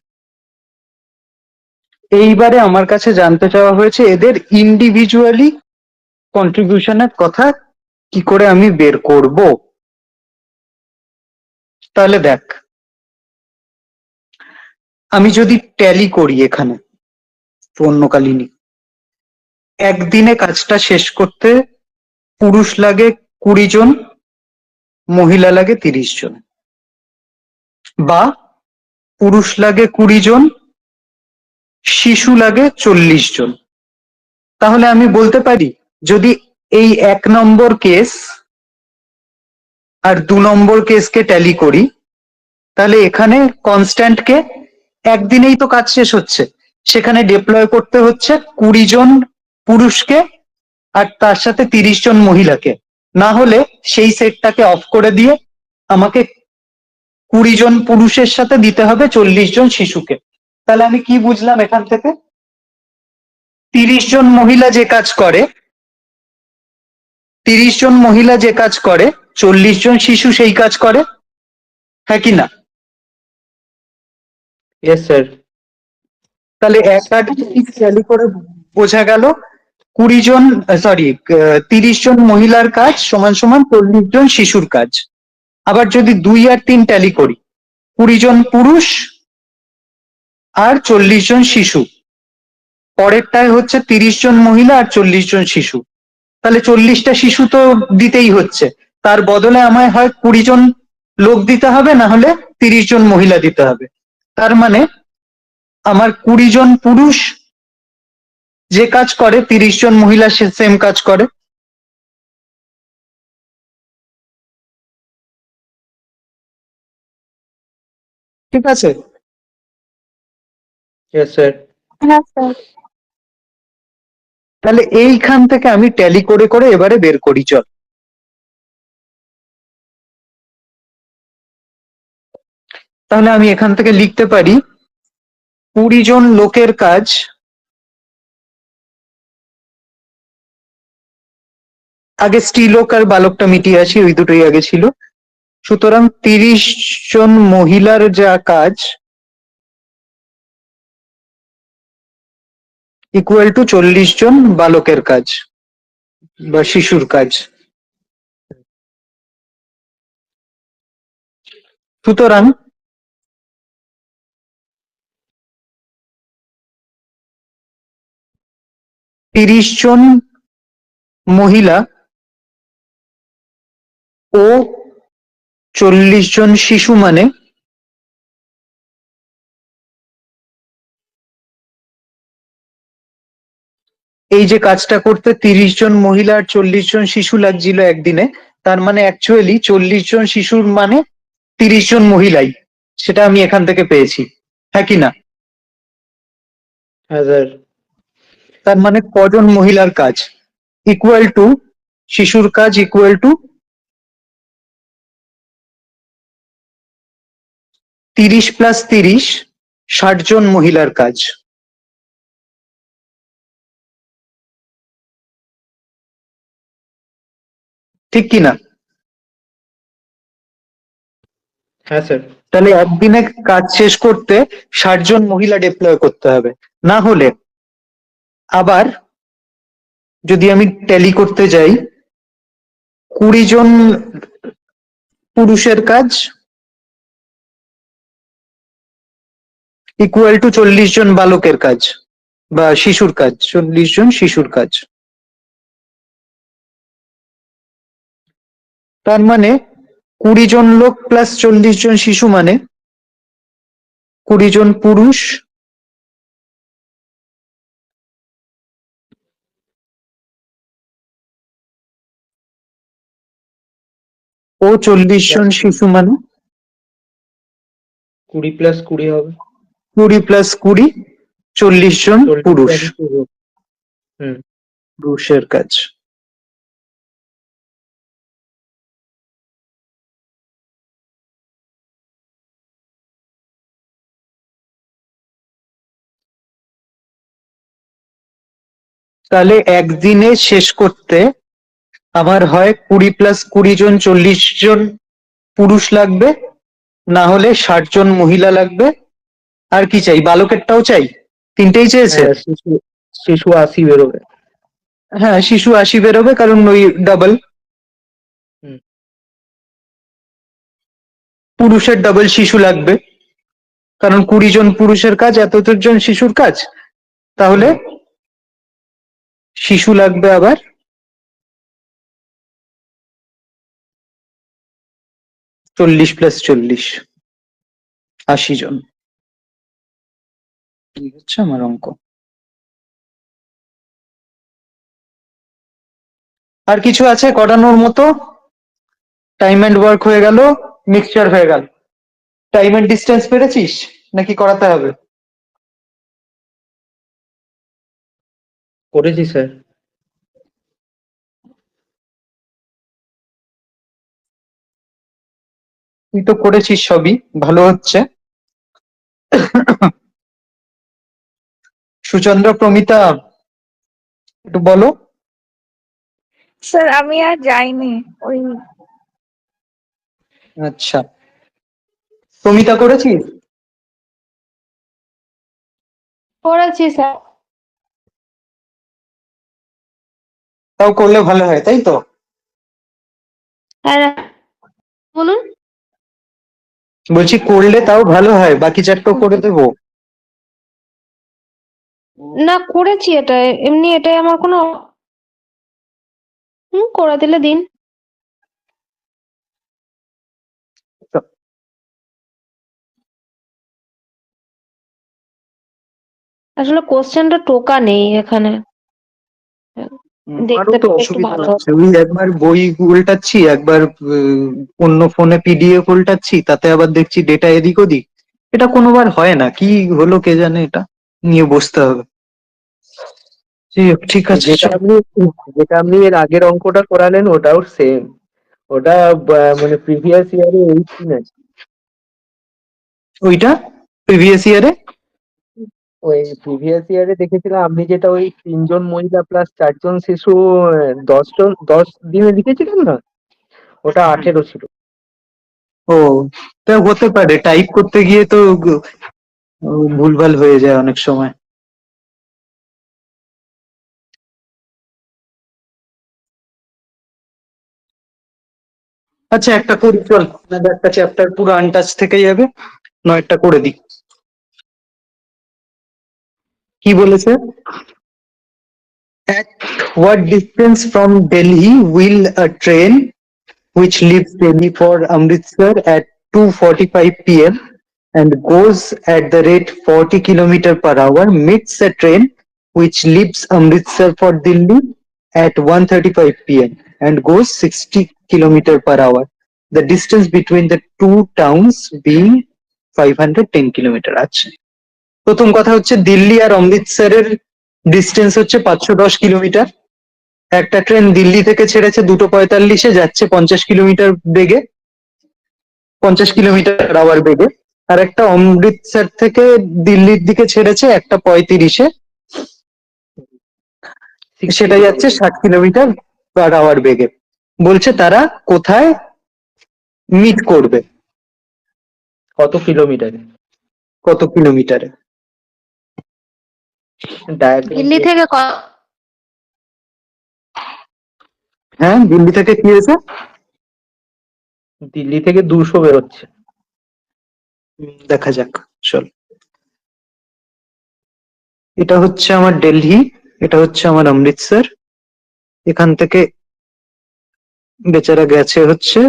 [SPEAKER 1] এইবারে আমার কাছে জানতে চাওয়া হয়েছে এদের ইন্ডিভিজুয়ালি কন্ট্রিবিউশনের কথা কি করে আমি বের করব? তাহলে দেখ, আমি যদি ট্যালি করি এখানে পূর্ণকালীন, একদিনে কাজটা শেষ করতে পুরুষ লাগে 20 জন, মহিলা লাগে 30 জন, বা পুরুষ লাগে 20 জন, শিশু লাগে 40 জন। তাহলে আমি বলতে পারি, যদি এই 1 নম্বর কেস আর 2 নম্বর কেসকে ট্যালি করি, তাহলে এখানে কনস্ট্যান্ট কে একদিনেই তো কাজ শেষ হচ্ছে, সেখানে ডিপ্লয় করতে হচ্ছে 20 জন পুরুষকে আর তার সাথে 30 জন মহিলাকে। না হলে সেই সেটটাকে অফ করে দিয়ে আমাকে 20 জন পুরুষের সাথে দিতে হবে 40 জন শিশুকে। তাহলে আমি কি বুঝলাম এখান থেকে? 30 জন মহিলা যে কাজ করে, 30 জন মহিলা যে কাজ করে, 40 জন শিশু সেই কাজ করে, হ্যাঁ কি না?
[SPEAKER 4] Yes sir.
[SPEAKER 1] তাহলে একটা ট্যালি করে বোঝা গেল 20 জন, সরি, 30 জন মহিলার কাজ সমান সমান 40 জন শিশুর কাজ। আবার যদি 2 আর 3 ট্যালি করি, 20 জন পুরুষ আর 40 জন শিশু, পরেরটায় হচ্ছে 30 জন মহিলা আর 40 জন শিশু। তাহলে 40টা শিশু তো দিতেই হচ্ছে, তার বদলে আমায় হয় 20 জন লোক দিতে হবে, না হলে 30 জন মহিলা দিতে হবে। তার মানে আমার 20 জন পুরুষ যে কাজ করে, 30 জন মহিলা সেম কাজ করে। ঠিক আছে?
[SPEAKER 4] Yes sir.
[SPEAKER 2] হ্যাঁ স্যার।
[SPEAKER 1] তাহলে এইখান থেকে আমি ট্যালি করে করে এবারে বের করি, চল। তাহলে আমি এখান থেকে লিখতে পারি 20 জন লোকের কাজ আগে স্ত্রীলোক আর বালকটা মিটিয়ে আসি, ওই দুটোই আগে ছিল। সুতরাং 30 জন মহিলার যা কাজ ইকুয়াল টু 40 জন বালকের কাজ বা শিশুর কাজ। সুতরাং 30 জন মহিলা ও 40 জন শিশু মানে এই যে কাজটা করতে 30 জন মহিলা আর 40 জন শিশু লাগছিল একদিনে, তার মানে অ্যাকচুয়ালি 40 জন শিশুর মানে 30 জন মহিলাই, সেটা আমি এখান থেকে পেয়েছি, হ্যাঁ কি না?
[SPEAKER 4] হ্যাঁ স্যার।
[SPEAKER 1] তার মানে কজন মহিলার কাজ ইকুয়াল টু শিশুর কাজ ইকুয়াল টু 30 প্লাস 30, 60 জন মহিলার কাজ। ঠিক কি না?
[SPEAKER 4] হ্যাঁ স্যার।
[SPEAKER 1] তাহলে একদিনে কাজ শেষ করতে 60 জন মহিলা ডিপ্লয় করতে হবে। না হলে আবার যদি আমি ট্যালি করতে যাই, 20 জন পুরুষের কাজ ইকুয়াল টু 40 জন বালকের কাজ বা শিশুর কাজ, 40 জন শিশুর কাজ। তার মানে 20 জন লোক প্লাস 40 জন শিশু মানে 20 জন পুরুষ ও 40 জন শিশু মানে
[SPEAKER 4] 20 প্লাস 20 হবে।
[SPEAKER 1] 20 প্লাস 20, 40 জন
[SPEAKER 4] 40
[SPEAKER 1] পুরুষ,
[SPEAKER 4] plus 20। হুম।
[SPEAKER 1] পুরুষের কাজ। তাহলে একদিনে শেষ করতে আমার হয় 20 প্লাস 20 জন 40 জন পুরুষ লাগবে, না হলে 60 জন মহিলা লাগবে। আর কি চাই? বালকেরটাও চাই, তিনটেই চেয়েছে।
[SPEAKER 4] হ্যাঁ, শিশু শিশু 80 বেরোবে।
[SPEAKER 1] হ্যাঁ, শিশু 80 বেরোবে, কারণ ওই ডাবল। পুরুষের ডাবল শিশু লাগবে, কারণ 20 জন পুরুষের কাজ 71 জন শিশুর কাজ, তাহলে শিশু লাগবে আবার 40 + 40, 80 জন। এই হচ্ছে আমার অঙ্ক। আর কিছু আছে করানোর মতো? টাইম এন্ড ওয়ার্ক হয়ে গেল, মিক্সচার হয়ে গেল। টাইম এন্ড ডিস্টেন্স পেরেছিস নাকি করাতে হবে?
[SPEAKER 4] করেছি স্যার।
[SPEAKER 1] তুই তো করেছিস সবই, ভালো হচ্ছে। সুচন্দ্র, প্রমিতা, একটু বলো।
[SPEAKER 2] স্যার আমি আর যাইনি ওই।
[SPEAKER 1] আচ্ছা, প্রমিতা করেছিস?
[SPEAKER 3] করেছি স্যার।
[SPEAKER 1] তাও করলে ভালো হয়, তাই তো?
[SPEAKER 3] হ্যাঁ, বলুন।
[SPEAKER 1] বলছি করলে তাও ভালো হয়, বাকি চারটা করে দেবো।
[SPEAKER 3] না, করেছি এটা, এমনি এটাই আমার কোনো করে দিলে দিন। আসলে কোশ্চেনটা টোকা নেই এখানে,
[SPEAKER 1] আমারও
[SPEAKER 3] দেখতে
[SPEAKER 1] তো
[SPEAKER 3] পেলে একটু
[SPEAKER 1] অসুবিধা
[SPEAKER 3] ভালো
[SPEAKER 1] হচ্ছে,
[SPEAKER 3] হতো।
[SPEAKER 1] ওই একবার বই উল্টাচ্ছি, একবার অন্য ফোনে পিডিএফ উল্টাচ্ছি, তাতে আবার দেখছি ডেটা এদিক ওদিক। এটা কোনোবার হয় না, কি হলো কে জানে, এটা নিয়ে বসতে হবে। যাই হোক, ঠিক আছে,
[SPEAKER 4] যেটা
[SPEAKER 1] চল।
[SPEAKER 4] আপনি যেটা আপনি এর আগের অঙ্কটা করালেন ওটাও সেম। ওটা মানে প্রিভিয়াস ইয়ারে 18 আছে।
[SPEAKER 1] ওইটা প্রিভিয়াস ইয়ারে?
[SPEAKER 4] ওই প্রিভিয়াস ইয়ারে দেখেছিলাম আপনি যেটা ওই 3 জন মহিলা প্লাস 4 জন শিশু 10 দিনে লিখেছিলেন না, ওটা 18 ছিল।
[SPEAKER 1] ও, তা হতে পারে, টাইপ করতে গিয়ে তো ভুলভাল হয়ে যায় অনেক সময়। আচ্ছা, একটা করি চল, নাহলে একটা চ্যাপ্টার পুরো আনটাচ থেকে যাবে। নয়টা করে দিই। কি বলেছে? At what distance from Delhi will a train which leaves Delhi for Amritsar at 2:45 p.m. and goes at the rate 40 km/h meets a train which leaves Amritsar for Delhi at 1:35 p.m. and goes 60 km/h. The distance between the two towns being 510 kilometer. আচ্ছা, প্রথম কথা হচ্ছে দিল্লি আর অমৃতসরের distance হচ্ছে 510 kilometre. একটা train Delhi থেকে ছেড়েছে 2:45-এ, যাচ্ছে 50 কিলোমিটার বেগে, 50 কিলোমিটার বেগে। আর একটা অমৃতসর থেকে দিল্লির দিকে ছেড়েছে 1:35-এ,
[SPEAKER 4] 60
[SPEAKER 1] সেটা যাচ্ছে
[SPEAKER 4] কিলোমিটার।
[SPEAKER 1] 60 কিলোমিটার/আওয়ার বেগে। বলছে তারা কোথায় মিট করবে,
[SPEAKER 4] কত কিলোমিটারে?
[SPEAKER 1] কত কিলোমিটারে।
[SPEAKER 4] ডায়াগ্রাম
[SPEAKER 3] দিল্লি থেকে
[SPEAKER 1] হ্যাঁ, দিল্লি থেকে কি হয়েছে?
[SPEAKER 4] দিল্লি থেকে 200 বেরোচ্ছে।
[SPEAKER 1] দেখা যাক, চল। এটা হচ্ছে আমার দিল্লি, এটা হচ্ছে আমার অমৃতসর। এখান থেকে বেচারা গেছে হচ্ছে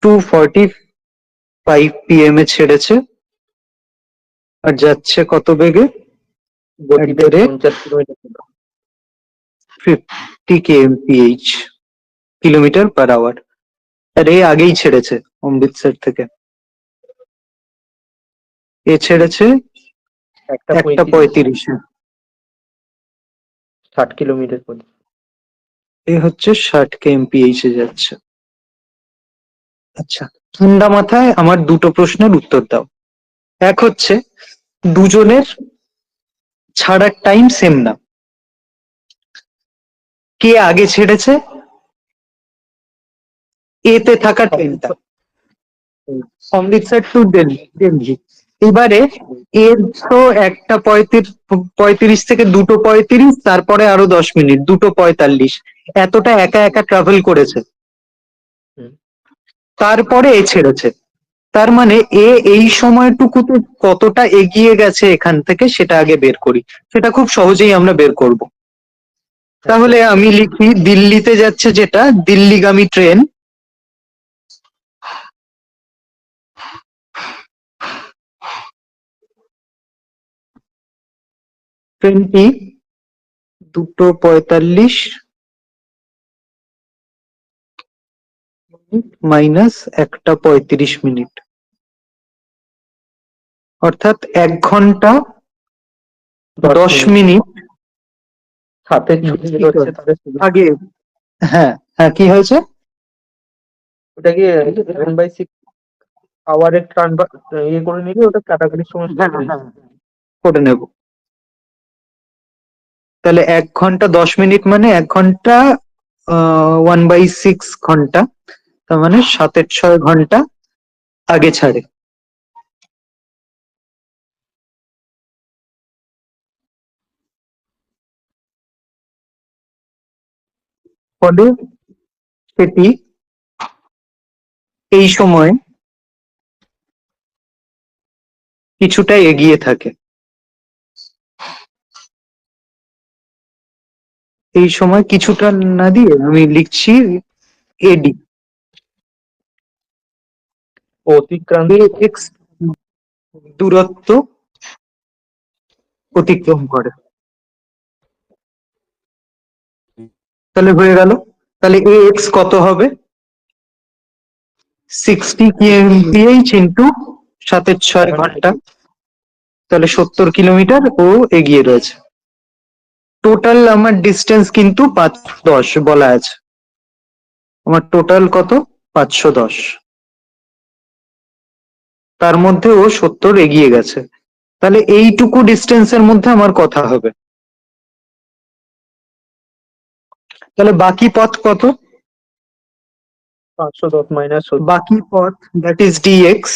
[SPEAKER 1] 2:45 p.m. এ ছেড়েছে, আর যাচ্ছে কত বেগে?
[SPEAKER 4] গতিবেগ 50 কিলোমিটার।
[SPEAKER 1] 50 kmph, কিলোমিটার/আওয়ার। আর এ আগেই ছেড়েছে অমৃতসর থেকে, এ ছেড়েছে 1:35-এ।
[SPEAKER 4] 60 কিলোমিটার করে।
[SPEAKER 1] এ হচ্ছে 60 kmph এ যাচ্ছে। আচ্ছা, ঠান্ডা মাথায় আমার দুটো প্রশ্নের উত্তর দাও। এক হচ্ছে দুজনের ছাড়ার টাইম সেম না, কে আগে ছেড়েছে এতে থাকা ট্রেনটা, অমৃতসর টু দিল্লি। এবারে এর তো 1:35 থেকে 2:35, তারপরে আরো 10 মিনিট, 2:45, এতটা একা একা ট্রাভেল করেছে।
[SPEAKER 4] হুম।
[SPEAKER 1] তারপরে এ ছেড়েছে। তার মানে এ এই সময়টুকুতে কতটা এগিয়ে গেছে এখান থেকে সেটা আগে বের করি। সেটা খুব সহজেই আমরা বের করব। তাহলে আমি লিখি দিল্লিতে যাচ্ছে যেটা দিল্লিগামী ট্রেন, ট্রেনটি 2:45 মাইনাস 1:35, অর্থাৎ 1 ঘন্টা 10 মিনিট
[SPEAKER 4] সাথে ছুটি যেটা হচ্ছে তাদের
[SPEAKER 1] আগে। হ্যাঁ হ্যাঁ, কি হয়েছে?
[SPEAKER 4] ওটা কি 7/6 আওয়ারের ইয়ে করে নিলে ওটা কাটাকাটির সময়
[SPEAKER 1] করে নেব। তাহলে 1 ঘন্টা 10 মিনিট মানে 1 ঘন্টা 1/6 ঘন্টা, তার মানে 7-6 ঘন্টা আগে ছাড়ে। ফলে সেটি এই সময় কিছুটা এগিয়ে থাকে। এই সময় কিছুটা না দিয়ে আমি লিখছি এডি,
[SPEAKER 4] অতিক্রান্ত
[SPEAKER 1] এক্স দূরত্ব অতিক্রম করে। তাহলে হয়ে গেল। তাহলে এ এক্স কত হবে? 60 kmph ইন্টু 7-6 ঘন্টা, তাহলে 70 কিলোমিটার ও এগিয়ে রয়েছে। টোটাল আমার ডিস্টেন্স কিন্তু 510 বলা আছে। আমার টোটাল কত? 510। তার মধ্যে ও 70 এগিয়ে গেছে। তাহলে এইটুকু ডিস্টেন্সের মধ্যে আমার কথা হবে। তাহলে বাকি পথ কত?
[SPEAKER 4] 510 মাইনাস
[SPEAKER 1] বাকি পথ দ্যাট ইজ ডিএক্স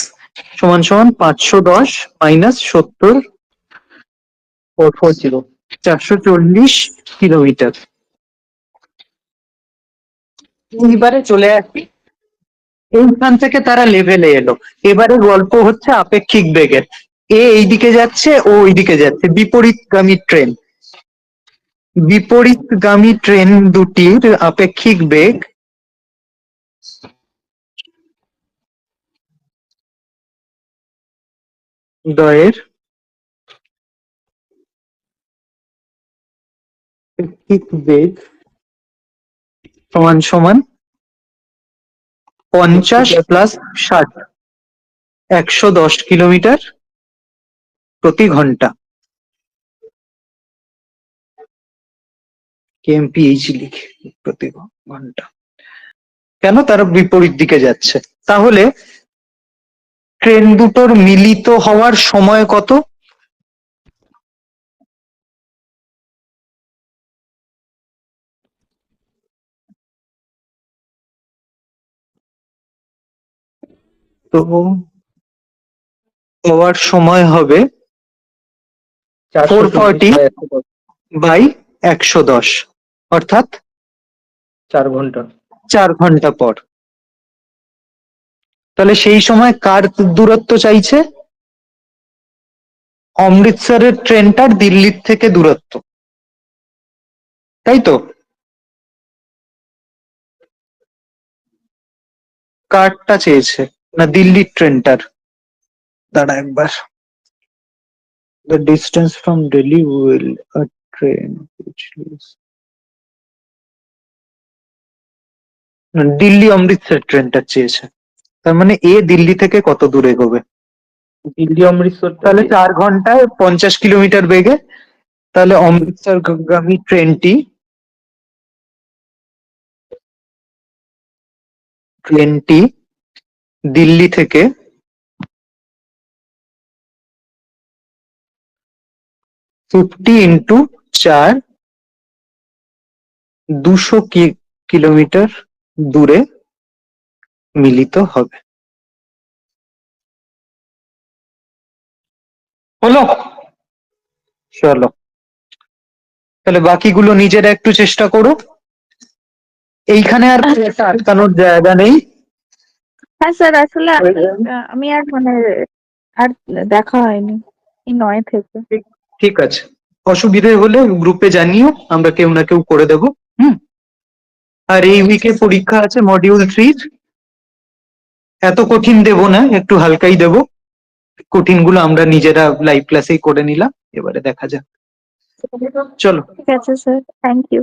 [SPEAKER 1] সমান সমান 510 মাইনাস 70,
[SPEAKER 4] 440।
[SPEAKER 1] 440 কিলোমিটার। এইবারে চলে আসি, এইখান থেকে তারা লেভেলে এলো। এবারে গল্প হচ্ছে আপেক্ষিক বেগের। এ এইদিকে যাচ্ছে, ও ওইদিকে যাচ্ছে, বিপরীতগামী ট্রেন। বিপরীতগামী ট্রেন দুটির আপেক্ষিক বেগ দ্বয়ের আপেক্ষিক বেগ সমান সমান 50 প্লাস 60, 110 কিলোমিটার প্রতি ঘন্টা। কেএমপিএইচ লিখে প্রতি ঘন্টা। কেন? তারা বিপরীত দিকে যাচ্ছে। তাহলে ট্রেন দুটোর মিলিত হওয়ার সময় কত? তো হওয়ার সময় হবে 440 বাই 110, অর্থাৎ
[SPEAKER 4] 4 ঘন্টা।
[SPEAKER 1] 4 ঘন্টা পর। তাহলে সেই সময় কার দূরত্ব চাইছে? অমৃতসরের ট্রেনটার দিল্লির থেকে দূরত্ব, তাই তো? কারটা চেয়েছে না দিল্লির ট্রেনটার? দাঁড়া একবার, the distance from Delhi will a train which leaves Delhi Amritsar ট্রেনটা চেয়েছে। তার মানে এ দিল্লি থেকে কত দূর এগোবে?
[SPEAKER 4] দিল্লি অমৃতসর
[SPEAKER 1] তাহলে 4 ঘন্টায় 50 কিলোমিটার বেগে। তাহলে অমৃতসর গামী ট্রেনটি দিল্লি থেকে 50 ইন্টু 4, 200 কিলোমিটার দূরে মিলিত হবে। হলো? চলো, তাহলে বাকিগুলো নিজেরা একটু চেষ্টা করো। এইখানে আর একটা আটকানোর জায়গা নেই।
[SPEAKER 2] হ্যাঁ স্যার, আসলে আমি আর মানে আর দেখা হয়নি এই 9 থেকে।
[SPEAKER 1] ঠিক আছে, অসুবিধে হলে গ্রুপে জানিও, আমরা কেউ না কেউ করে দেবো। হুম। আর এই উইকে পরীক্ষা আছে মডিউল 3। এত কঠিন দেব না, একটু হালকাই দেব। কঠিন গুলো আমরা নিজেরা লাইভ ক্লাসেই করে নিলাম, এবারে দেখা যাক। চলো।
[SPEAKER 2] ঠিক আছে স্যার, থ্যাংক ইউ।